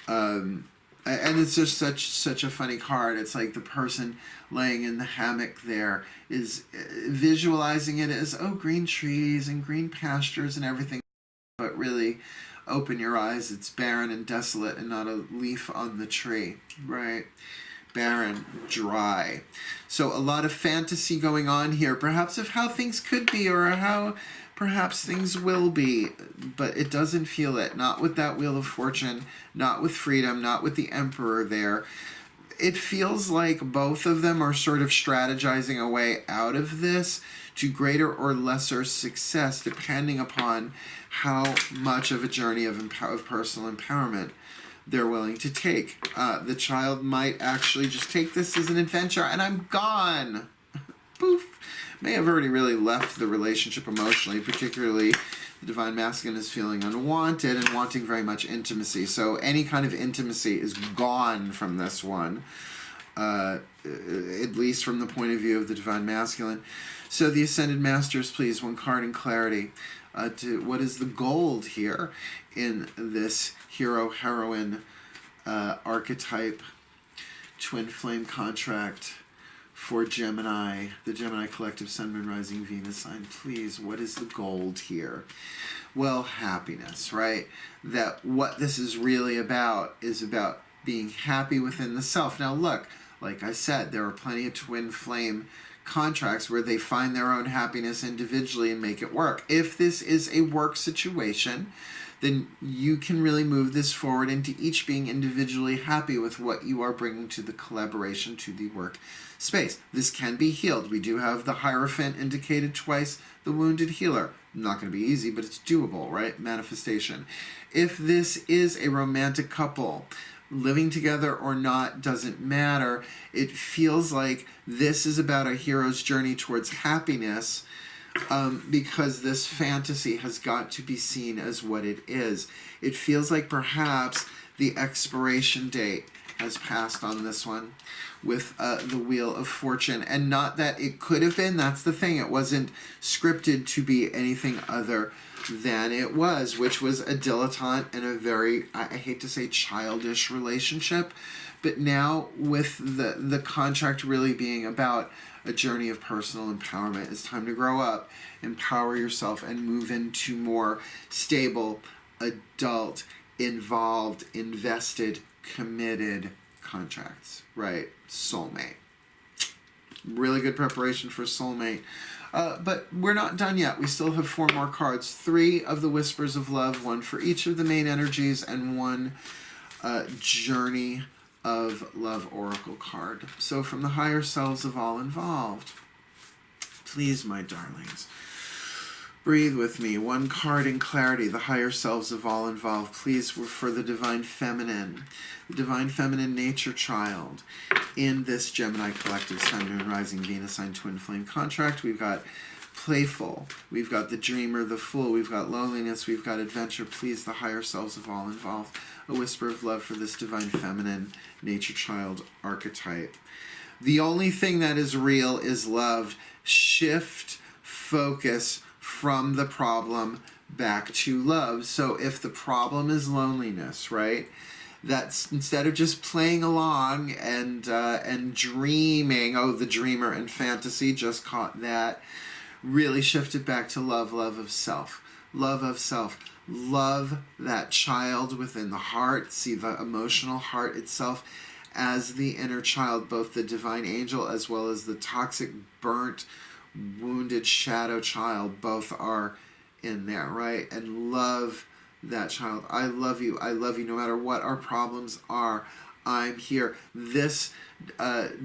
and it's just such a funny card. It's like the person laying in the hammock there is visualizing it as, oh, green trees and green pastures and everything, but really, open your eyes, it's barren and desolate and not a leaf on the tree, right? Barren, dry. So a lot of fantasy going on here, perhaps of how things could be or how perhaps things will be, but it doesn't feel it. Not with that Wheel of Fortune, not with freedom, not with the Emperor there. It feels like both of them are sort of strategizing a way out of this to greater or lesser success, depending upon how much of a journey of personal empowerment they're willing to take. The child might actually just take this as an adventure, and I'm gone. Poof. May have already really left the relationship emotionally, particularly the Divine Masculine is feeling unwanted and wanting very much intimacy. So any kind of intimacy is gone from this one, at least from the point of view of the Divine Masculine. So the Ascended Masters, please, one card in clarity. To what is the gold here in this hero-heroine archetype twin flame contract for Gemini, the Gemini collective Sun, Moon, Rising, Venus sign? Please, what is the gold here? Well, happiness, right? That what this is really about is about being happy within the self. Now look, like I said, there are plenty of twin flame contracts where they find their own happiness individually and make it work. If this is a work situation, then you can really move this forward into each being individually happy with what you are bringing to the collaboration, to the work space. This can be healed. We do have the Hierophant indicated twice, the Wounded Healer. Not going to be easy, but it's doable, right? Manifestation. If this is a romantic couple, living together or not doesn't matter. It feels like this is about a hero's journey towards happiness, because this fantasy has got to be seen as what it is. It feels like perhaps the expiration date has passed on this one with the Wheel of Fortune. And not that it could have been, that's the thing. It wasn't scripted to be anything other than it was, which was a dilettante and a very, I hate to say, childish relationship. But now with the contract really being about a journey of personal empowerment, it's time to grow up, empower yourself, and move into more stable, adult, involved, invested, committed contracts, right? Soulmate. Really good preparation for soulmate. But we're not done yet. We still have 4 more cards. 3 of the Whispers of Love, 1 for each of the main energies, and 1 Journey of Love Oracle card. So from the higher selves of all involved, please, my darlings, Breathe with me. One card in clarity, the higher selves of all involved. Please, for the Divine Feminine. The Divine Feminine nature child. In this Gemini collective Sun, Moon, Rising, Venus sign, Twin Flame contract, we've got playful, we've got the dreamer, the fool, we've got loneliness, we've got adventure. Please, the higher selves of all involved. A whisper of love for this Divine Feminine nature child archetype. The only thing that is real is love. Shift focus from the problem back to love. So if the problem is loneliness, right? That's instead of just playing along and dreaming, oh, the dreamer and fantasy, just caught that. Really shift it back to love, love of self. Love of self. Love that child within the heart. See the emotional heart itself as the inner child, both the divine angel as well as the toxic, burnt, wounded shadow child. Both are in there, right? And love that child. I love you. I love you no matter what our problems are. I'm here. This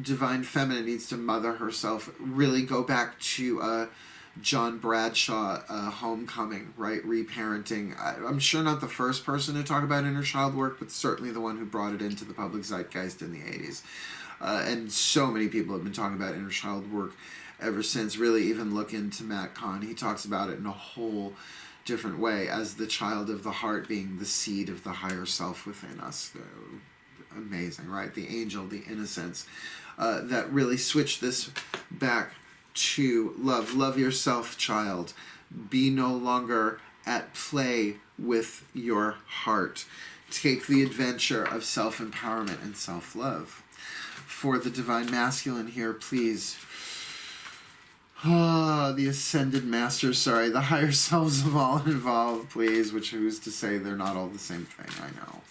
divine feminine needs to mother herself. Really go back to John Bradshaw, Homecoming, right? Reparenting. I'm sure not the first person to talk about inner child work, but certainly the one who brought it into the public zeitgeist in the 80s. And so many people have been talking about inner child work ever since. Really even look into Matt Kahn. He talks about it in a whole different way as the child of the heart being the seed of the higher self within us. Amazing, right? The angel, the innocence, that really switch this back to love. Love yourself, child. Be no longer at play with your heart. Take the adventure of self-empowerment and self-love. For the divine masculine here, please. The ascended masters, sorry, the higher selves of all involved, please, which who's to say they're not all the same thing, I know.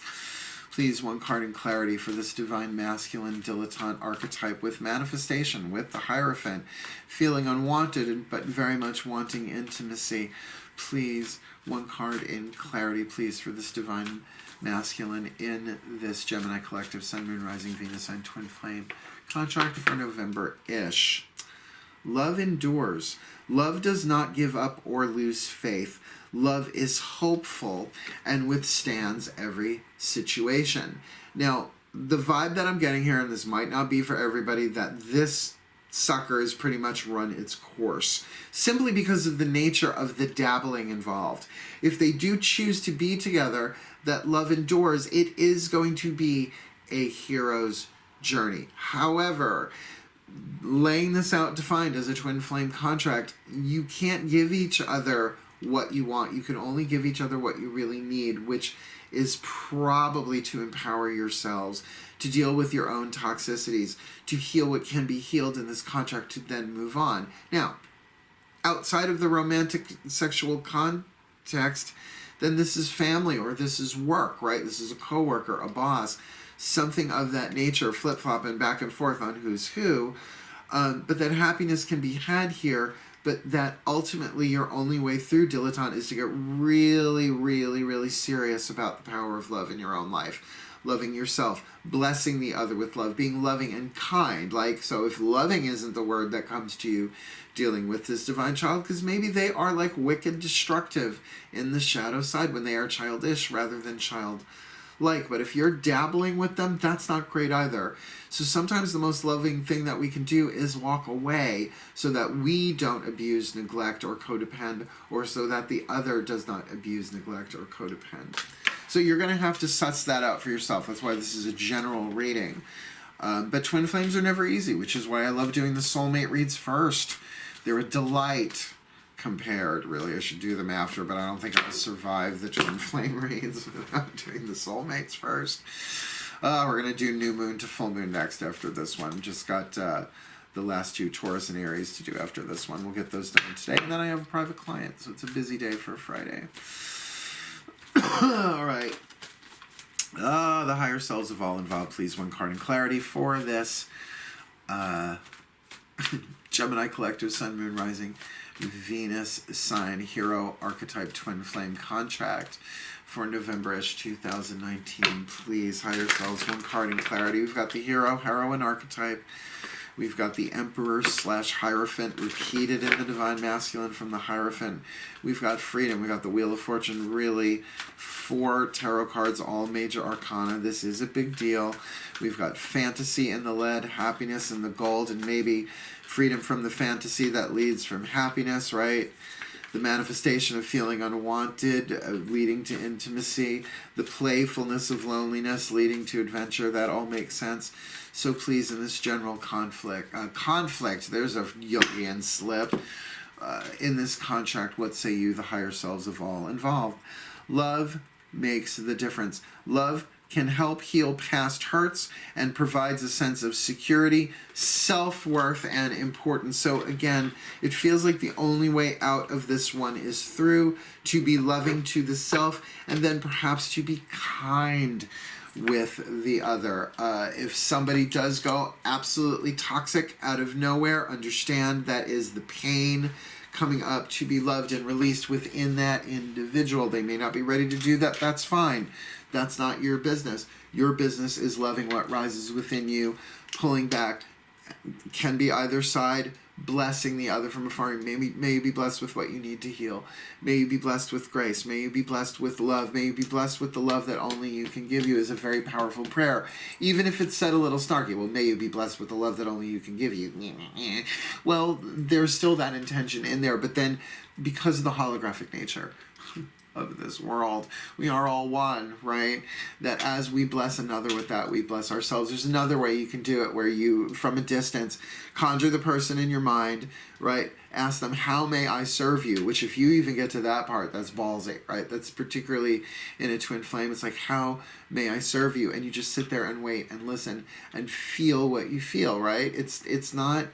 Please, one card in clarity for this divine masculine dilettante archetype with manifestation, with the Hierophant, feeling unwanted but very much wanting intimacy. Please, one card in clarity, please, for this divine masculine in this Gemini collective Sun, Moon, Rising, Venus sign, Twin Flame contract for November-ish. Love endures. Love does not give up or lose faith. Love is hopeful and withstands every situation. Now, the vibe that I'm getting here, and this might not be for everybody, that this sucker has pretty much run its course, simply because of the nature of the dabbling involved. If they do choose to be together, that love endures, it is going to be a hero's journey. However, laying this out defined as a twin flame contract, you can't give each other what you want. You can only give each other what you really need, which is probably to empower yourselves, to deal with your own toxicities, to heal what can be healed in this contract, to then move on. Now, outside of the romantic sexual context, then this is family or this is work, right? This is a coworker, a boss, something of that nature, flip-flopping back and forth on who's who. But that happiness can be had here, but that ultimately your only way through, dilettante, is to get really, really, really serious about the power of love in your own life. Loving yourself, blessing the other with love, being loving and kind. Like, so if loving isn't the word that comes to you dealing with this divine child, because maybe they are like wicked destructive in the shadow side when they are childish rather than childlike. But if you're dabbling with them, that's not great either. So sometimes the most loving thing that we can do is walk away so that we don't abuse, neglect, or codepend, or so that the other does not abuse, neglect, or codepend. So you're going to have to suss that out for yourself. That's why this is a general reading. But twin flames are never easy, which is why I love doing the soulmate reads first. They're a delight compared. Really, I should do them after, but I don't think I'll survive the twin flame reads without doing the soulmates first. We're going to do new moon to full moon next after this one. Just got the last two, Taurus and Aries, to do after this one. We'll get those done today. And then I have a private client, so it's a busy day for a Friday. All right. The higher selves of all involved, please, one card in clarity for this Gemini collective Sun, Moon, Rising, Venus sign hero archetype twin flame contract for November-ish 2019. Please, higher selves, one card in clarity. We've got the hero, heroine archetype. We've got the Emperor / Hierophant repeated in the Divine Masculine from the Hierophant. We've got Freedom. We've got the Wheel of Fortune. Really, 4 tarot cards, all major arcana. This is a big deal. We've got Fantasy in the lead, Happiness in the gold, and maybe freedom from the fantasy that leads from happiness, right? The manifestation of feeling unwanted, leading to intimacy, the playfulness of loneliness, leading to adventure. That all makes sense. So please, in this general conflict, there's a Jungian slip. In this contract, what say you, the higher selves of all involved? Love makes the difference. Love can help heal past hurts and provides a sense of security, self-worth, and importance. So again, it feels like the only way out of this one is through, to be loving to the self, and then perhaps to be kind with the other. If somebody does go absolutely toxic out of nowhere, understand that is the pain coming up to be loved and released within that individual. They may not be ready to do that. That's fine. That's not your business. Your business is loving what rises within you, pulling back. Can be either side, blessing the other from afar. May you be blessed with what you need to heal. May you be blessed with grace. May you be blessed with love. May you be blessed with the love that only you can give you, is a very powerful prayer. Even if it's said a little snarky, well, may you be blessed with the love that only you can give you. Well, there's still that intention in there, but then because of the holographic nature of this world, we are all one, right? That as we bless another with that, we bless ourselves. There's another way you can do it, where you, from a distance, conjure the person in your mind, right? Ask them, how may I serve you? Which, if you even get to that part, that's ballsy, right? That's particularly in a twin flame. It's like, how may I serve you? And you just sit there and wait and listen and feel what you feel, right? It's not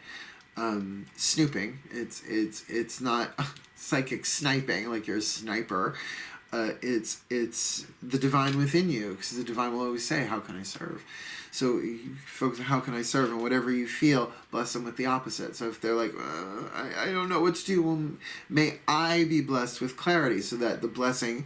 snooping. It's not psychic sniping, like you're a sniper. It's the divine within you, because the divine will always say, how can I serve? So you focus on how can I serve, and whatever you feel, bless them with the opposite. So if they're like, I don't know what to do, well, may I be blessed with clarity, so that the blessing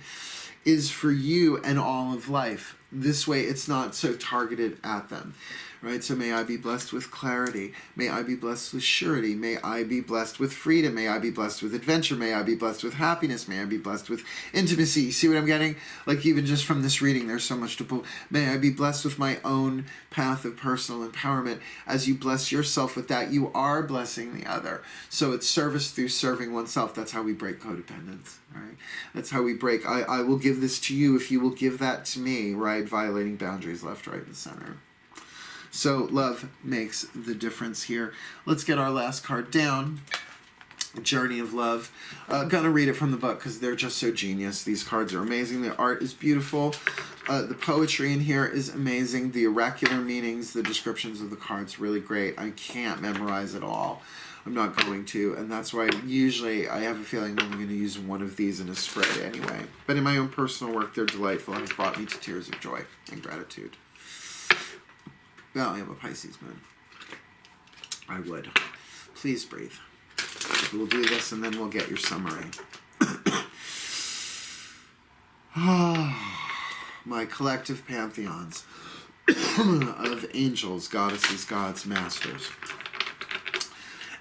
is for you and all of life. This way it's not so targeted at them. Right? So may I be blessed with clarity. May I be blessed with surety. May I be blessed with freedom. May I be blessed with adventure. May I be blessed with happiness. May I be blessed with intimacy. You see what I'm getting? Like, even just from this reading, there's so much to pull. May I be blessed with my own path of personal empowerment. As you bless yourself with that, you are blessing the other. So it's service through serving oneself. That's how we break codependence, right? That's how we break, I will give this to you if you will give that to me, right? Violating boundaries left, right, and center. So love makes the difference here. Let's get our last card down. Journey of Love. Gonna read it from the book because they're just so genius. These cards are amazing. The art is beautiful. The poetry in here is amazing. The oracular meanings, the descriptions of the cards, really great. I can't memorize it all. I'm not going to, and that's why usually I have a feeling I'm going to use one of these in a spray anyway. But in my own personal work, they're delightful and have brought me to tears of joy and gratitude. Well, I am a Pisces moon. I would. Please breathe. We'll do this and then we'll get your summary. My collective pantheons of angels, goddesses, gods, masters,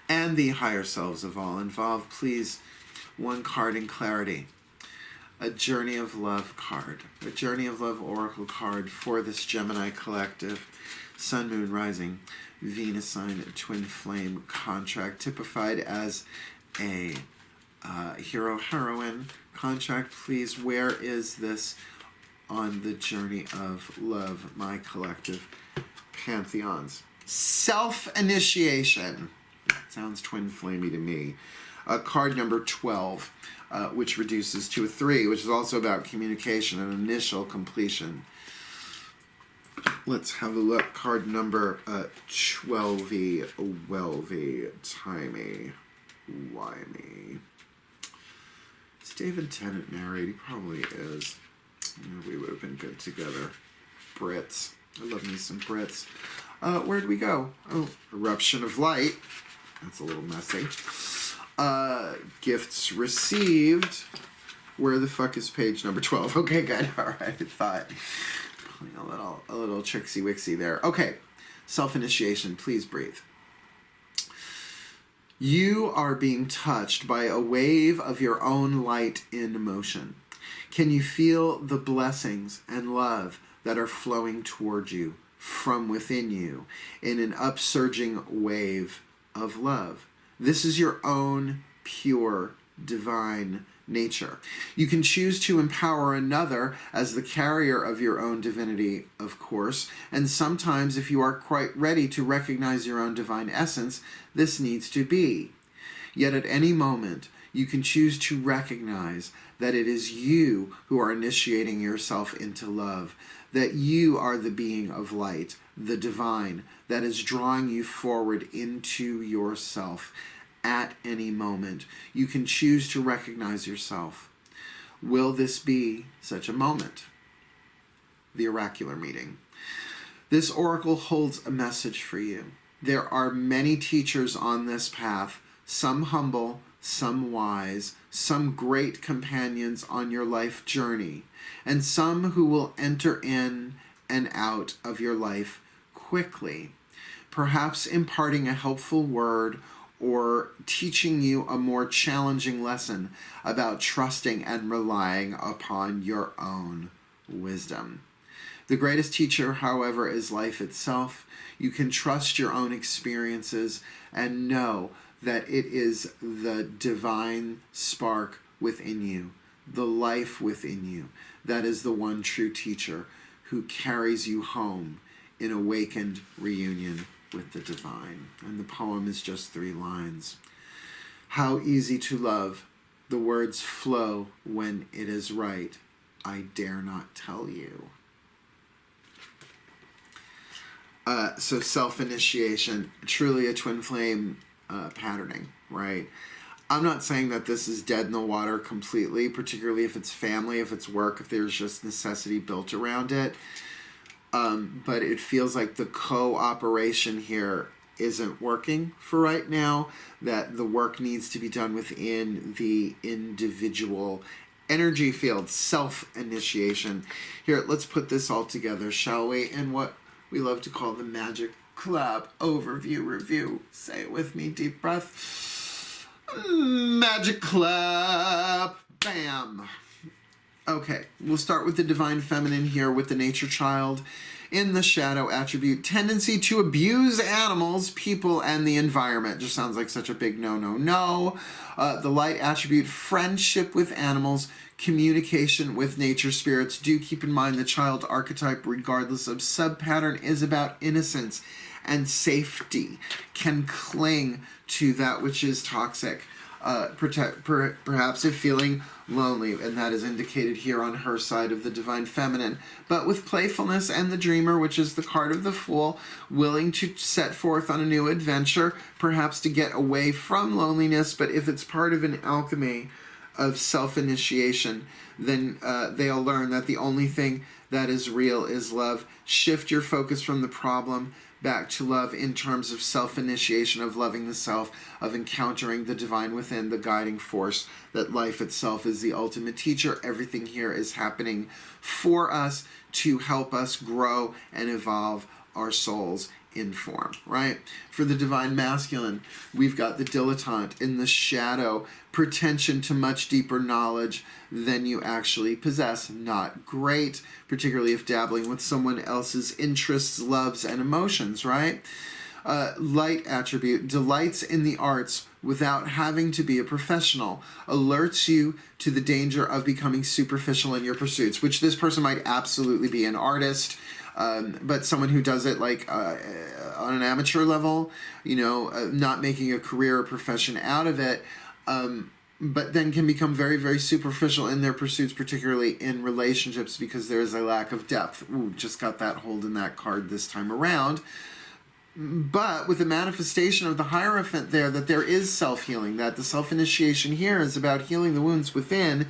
and the higher selves of all involved, please, one card in clarity. A Journey of Love card. A Journey of Love oracle card for this Gemini collective. Sun, Moon, Rising, Venus sign, twin flame contract, typified as a hero-heroine contract. Please, where is this on the journey of love, my collective pantheons? Self-initiation. Sounds twin flamey to me. Card number 12, which reduces to a 3, which is also about communication and initial completion. Let's have a look. Card number 12-y, well-y, timey, wimey. Is David Tennant married? He probably is. Yeah, we would have been good together. Brits. I love me some Brits. Where'd we go? Oh, Eruption of Light. That's a little messy. Gifts received. Where the fuck is page number 12? Okay, good. All right, I thought. A little tricksy-wixy there. Okay, self-initiation. Please breathe. You are being touched by a wave of your own light in motion. Can you feel the blessings and love that are flowing toward you from within you in an upsurging wave of love? This is your own pure divine nature. You can choose to empower another as the carrier of your own divinity, of course, and sometimes if you are quite ready to recognize your own divine essence, this needs to be. Yet at any moment, you can choose to recognize that it is you who are initiating yourself into love, that you are the being of light, the divine, that is drawing you forward into yourself. At any moment, you can choose to recognize yourself. Will this be such a moment? The oracular meeting. This oracle holds a message for you. There are many teachers on this path, some humble, some wise, some great companions on your life journey, and some who will enter in and out of your life quickly, perhaps imparting a helpful word or teaching you a more challenging lesson about trusting and relying upon your own wisdom. The greatest teacher, however, is life itself. You can trust your own experiences and know that it is the divine spark within you, the life within you, that is the one true teacher who carries you home in awakened reunion with the divine. And the poem is just 3 lines. How easy to love, the words flow when it is right. I dare not tell you. So self-initiation, truly a twin flame patterning, right? I'm not saying that this is dead in the water completely, particularly if it's family, if it's work, if there's just necessity built around it. But it feels like the cooperation here isn't working for right now, that the work needs to be done within the individual energy field, self-initiation. Here, let's put this all together, shall we? In what we love to call the Magic Club overview review. Say it with me, deep breath. Magic Club. Bam. Okay, we'll start with the Divine Feminine here with the Nature Child in the shadow attribute. Tendency to abuse animals, people, and the environment. Just sounds like such a big no, no, no. The light attribute, friendship with animals, communication with nature spirits. Do keep in mind the child archetype, regardless of sub-pattern, is about innocence and safety. Can cling to that which is toxic. Perhaps if feeling lonely, and that is indicated here on her side of the Divine Feminine. But with playfulness and the Dreamer, which is the card of the Fool, willing to set forth on a new adventure, perhaps to get away from loneliness, but if it's part of an alchemy of self-initiation, then they'll learn that the only thing that is real is love. Shift your focus from the problem back to love in terms of self-initiation, of loving the self, of encountering the divine within, the guiding force, that life itself is the ultimate teacher. Everything here is happening for us to help us grow and evolve our souls in form, right? For the Divine Masculine, we've got the Dilettante in the shadow, pretension to much deeper knowledge than you actually possess. Not great, particularly if dabbling with someone else's interests, loves, and emotions, right? Light attribute, delights in the arts without having to be a professional, alerts you to the danger of becoming superficial in your pursuits, which this person might absolutely be an artist, but someone who does it like on an amateur level, you know, not making a career or profession out of it, but then can become very, very superficial in their pursuits, particularly in relationships, because there is a lack of depth. Ooh, just got that hold in that card this time around. But with the manifestation of the Hierophant there, that there is self-healing, that the self-initiation here is about healing the wounds within,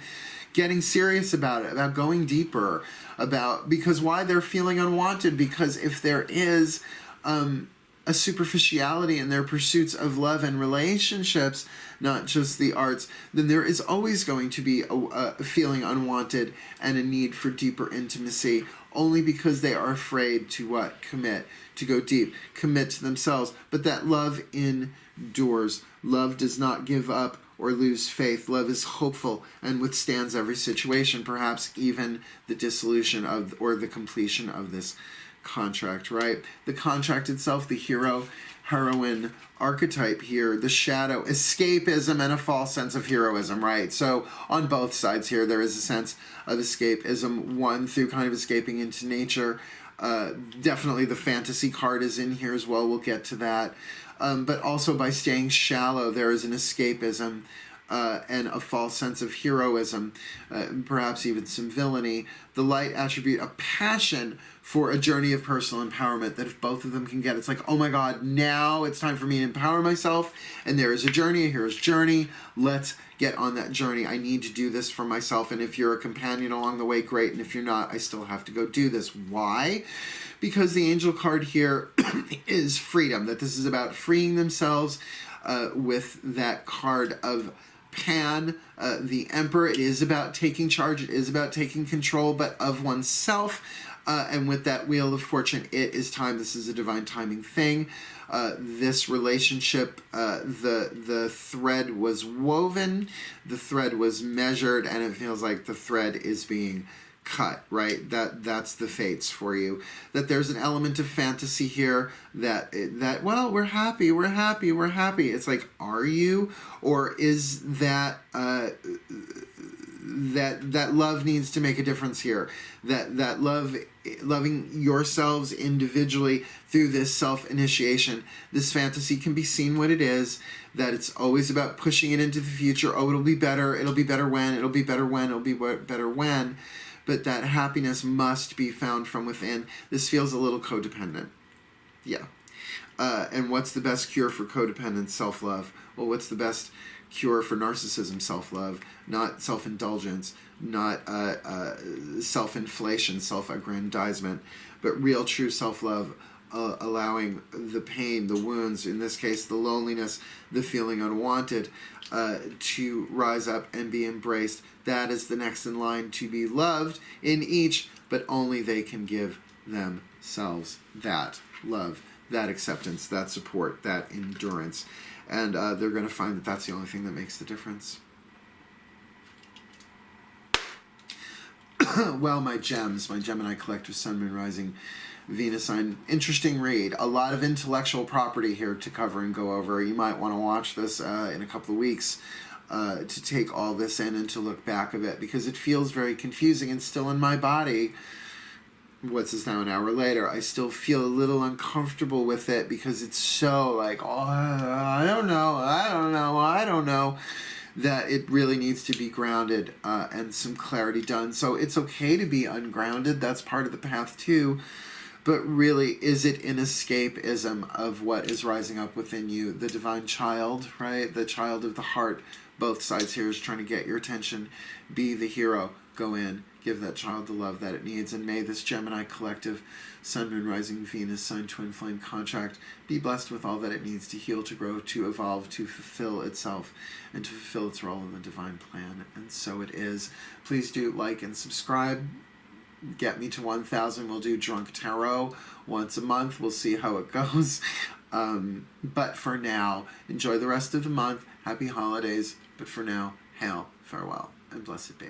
getting serious about it, about going deeper, about, because why they're feeling unwanted, because if there is a superficiality in their pursuits of love and relationships, not just the arts, then there is always going to be a feeling unwanted and a need for deeper intimacy, only because they are afraid to what? Commit, to go deep, commit to themselves. But that love endures. Love does not give up or lose faith. Love is hopeful and withstands every situation, perhaps even the dissolution of or the completion of this contract, right? The contract itself, the hero, heroine archetype here, the shadow, escapism, and a false sense of heroism, right? So on both sides here, there is a sense of escapism, one through kind of escaping into nature. Definitely the fantasy card is in here as well. We'll get to that. But also by staying shallow, there is an escapism and a false sense of heroism, perhaps even some villainy. The light attribute, a passion for a journey of personal empowerment, that if both of them can get, it's like, oh my God, now it's time for me to empower myself, and there is a journey, a hero's journey. Let's get on that journey. I need to do this for myself, and if you're a companion along the way, great, and if you're not, I still have to go do this. Why? Because the angel card here is freedom, that this is about freeing themselves with that card of Pan, the Emperor. It is about taking charge, it is about taking control, but of oneself. And with that Wheel of Fortune, it is time. This is a divine timing thing. This relationship, the thread was woven, the thread was measured, and it feels like the thread is being cut, right? That's the fates for you. That there's an element of fantasy here that well, we're happy. It's like, are you? Or is that that love needs to make a difference here? That loving yourselves individually through this self-initiation. This fantasy can be seen what it is, that it's always about pushing it into the future. Oh, it'll be better when, it'll be better when. But that happiness must be found from within. This feels a little codependent. Yeah. And what's the best cure for codependence? Self-love. Well, what's the best cure for narcissism? Self-love. Not self-indulgence, not self-inflation, self-aggrandizement, but real true self-love, allowing the pain, the wounds, in this case the loneliness, the feeling unwanted, to rise up and be embraced. That is the next in line to be loved in each, but only they can give themselves that love, that acceptance, that support, that endurance. And they're going to find that that's the only thing that makes the difference. Well, my gems, my Gemini collective, Sun, Moon, Rising, Venus sign. Interesting read. A lot of intellectual property here to cover and go over. You might want to watch this in a couple of weeks to take all this in and to look back of it, because it feels very confusing and still in my body. What's this now, an hour later? I still feel a little uncomfortable with it because it's so like, oh, I don't know. That it really needs to be grounded and some clarity done. So it's okay to be ungrounded. That's part of the path too. But really, is it an escapism of what is rising up within you? The divine child, right? The child of the heart. Both sides here is trying to get your attention. Be the hero. Go in. Give that child the love that it needs. And may this Gemini collective, Sun, Moon, Rising, Venus, Sign, Twin Flame contract be blessed with all that it needs to heal, to grow, to evolve, to fulfill itself, and to fulfill its role in the divine plan. And so it is. Please do like and subscribe. Get me to 1,000. We'll do Drunk Tarot once a month. We'll see how it goes. But for now, enjoy the rest of the month. Happy holidays. But for now, hail, farewell, and blessed be.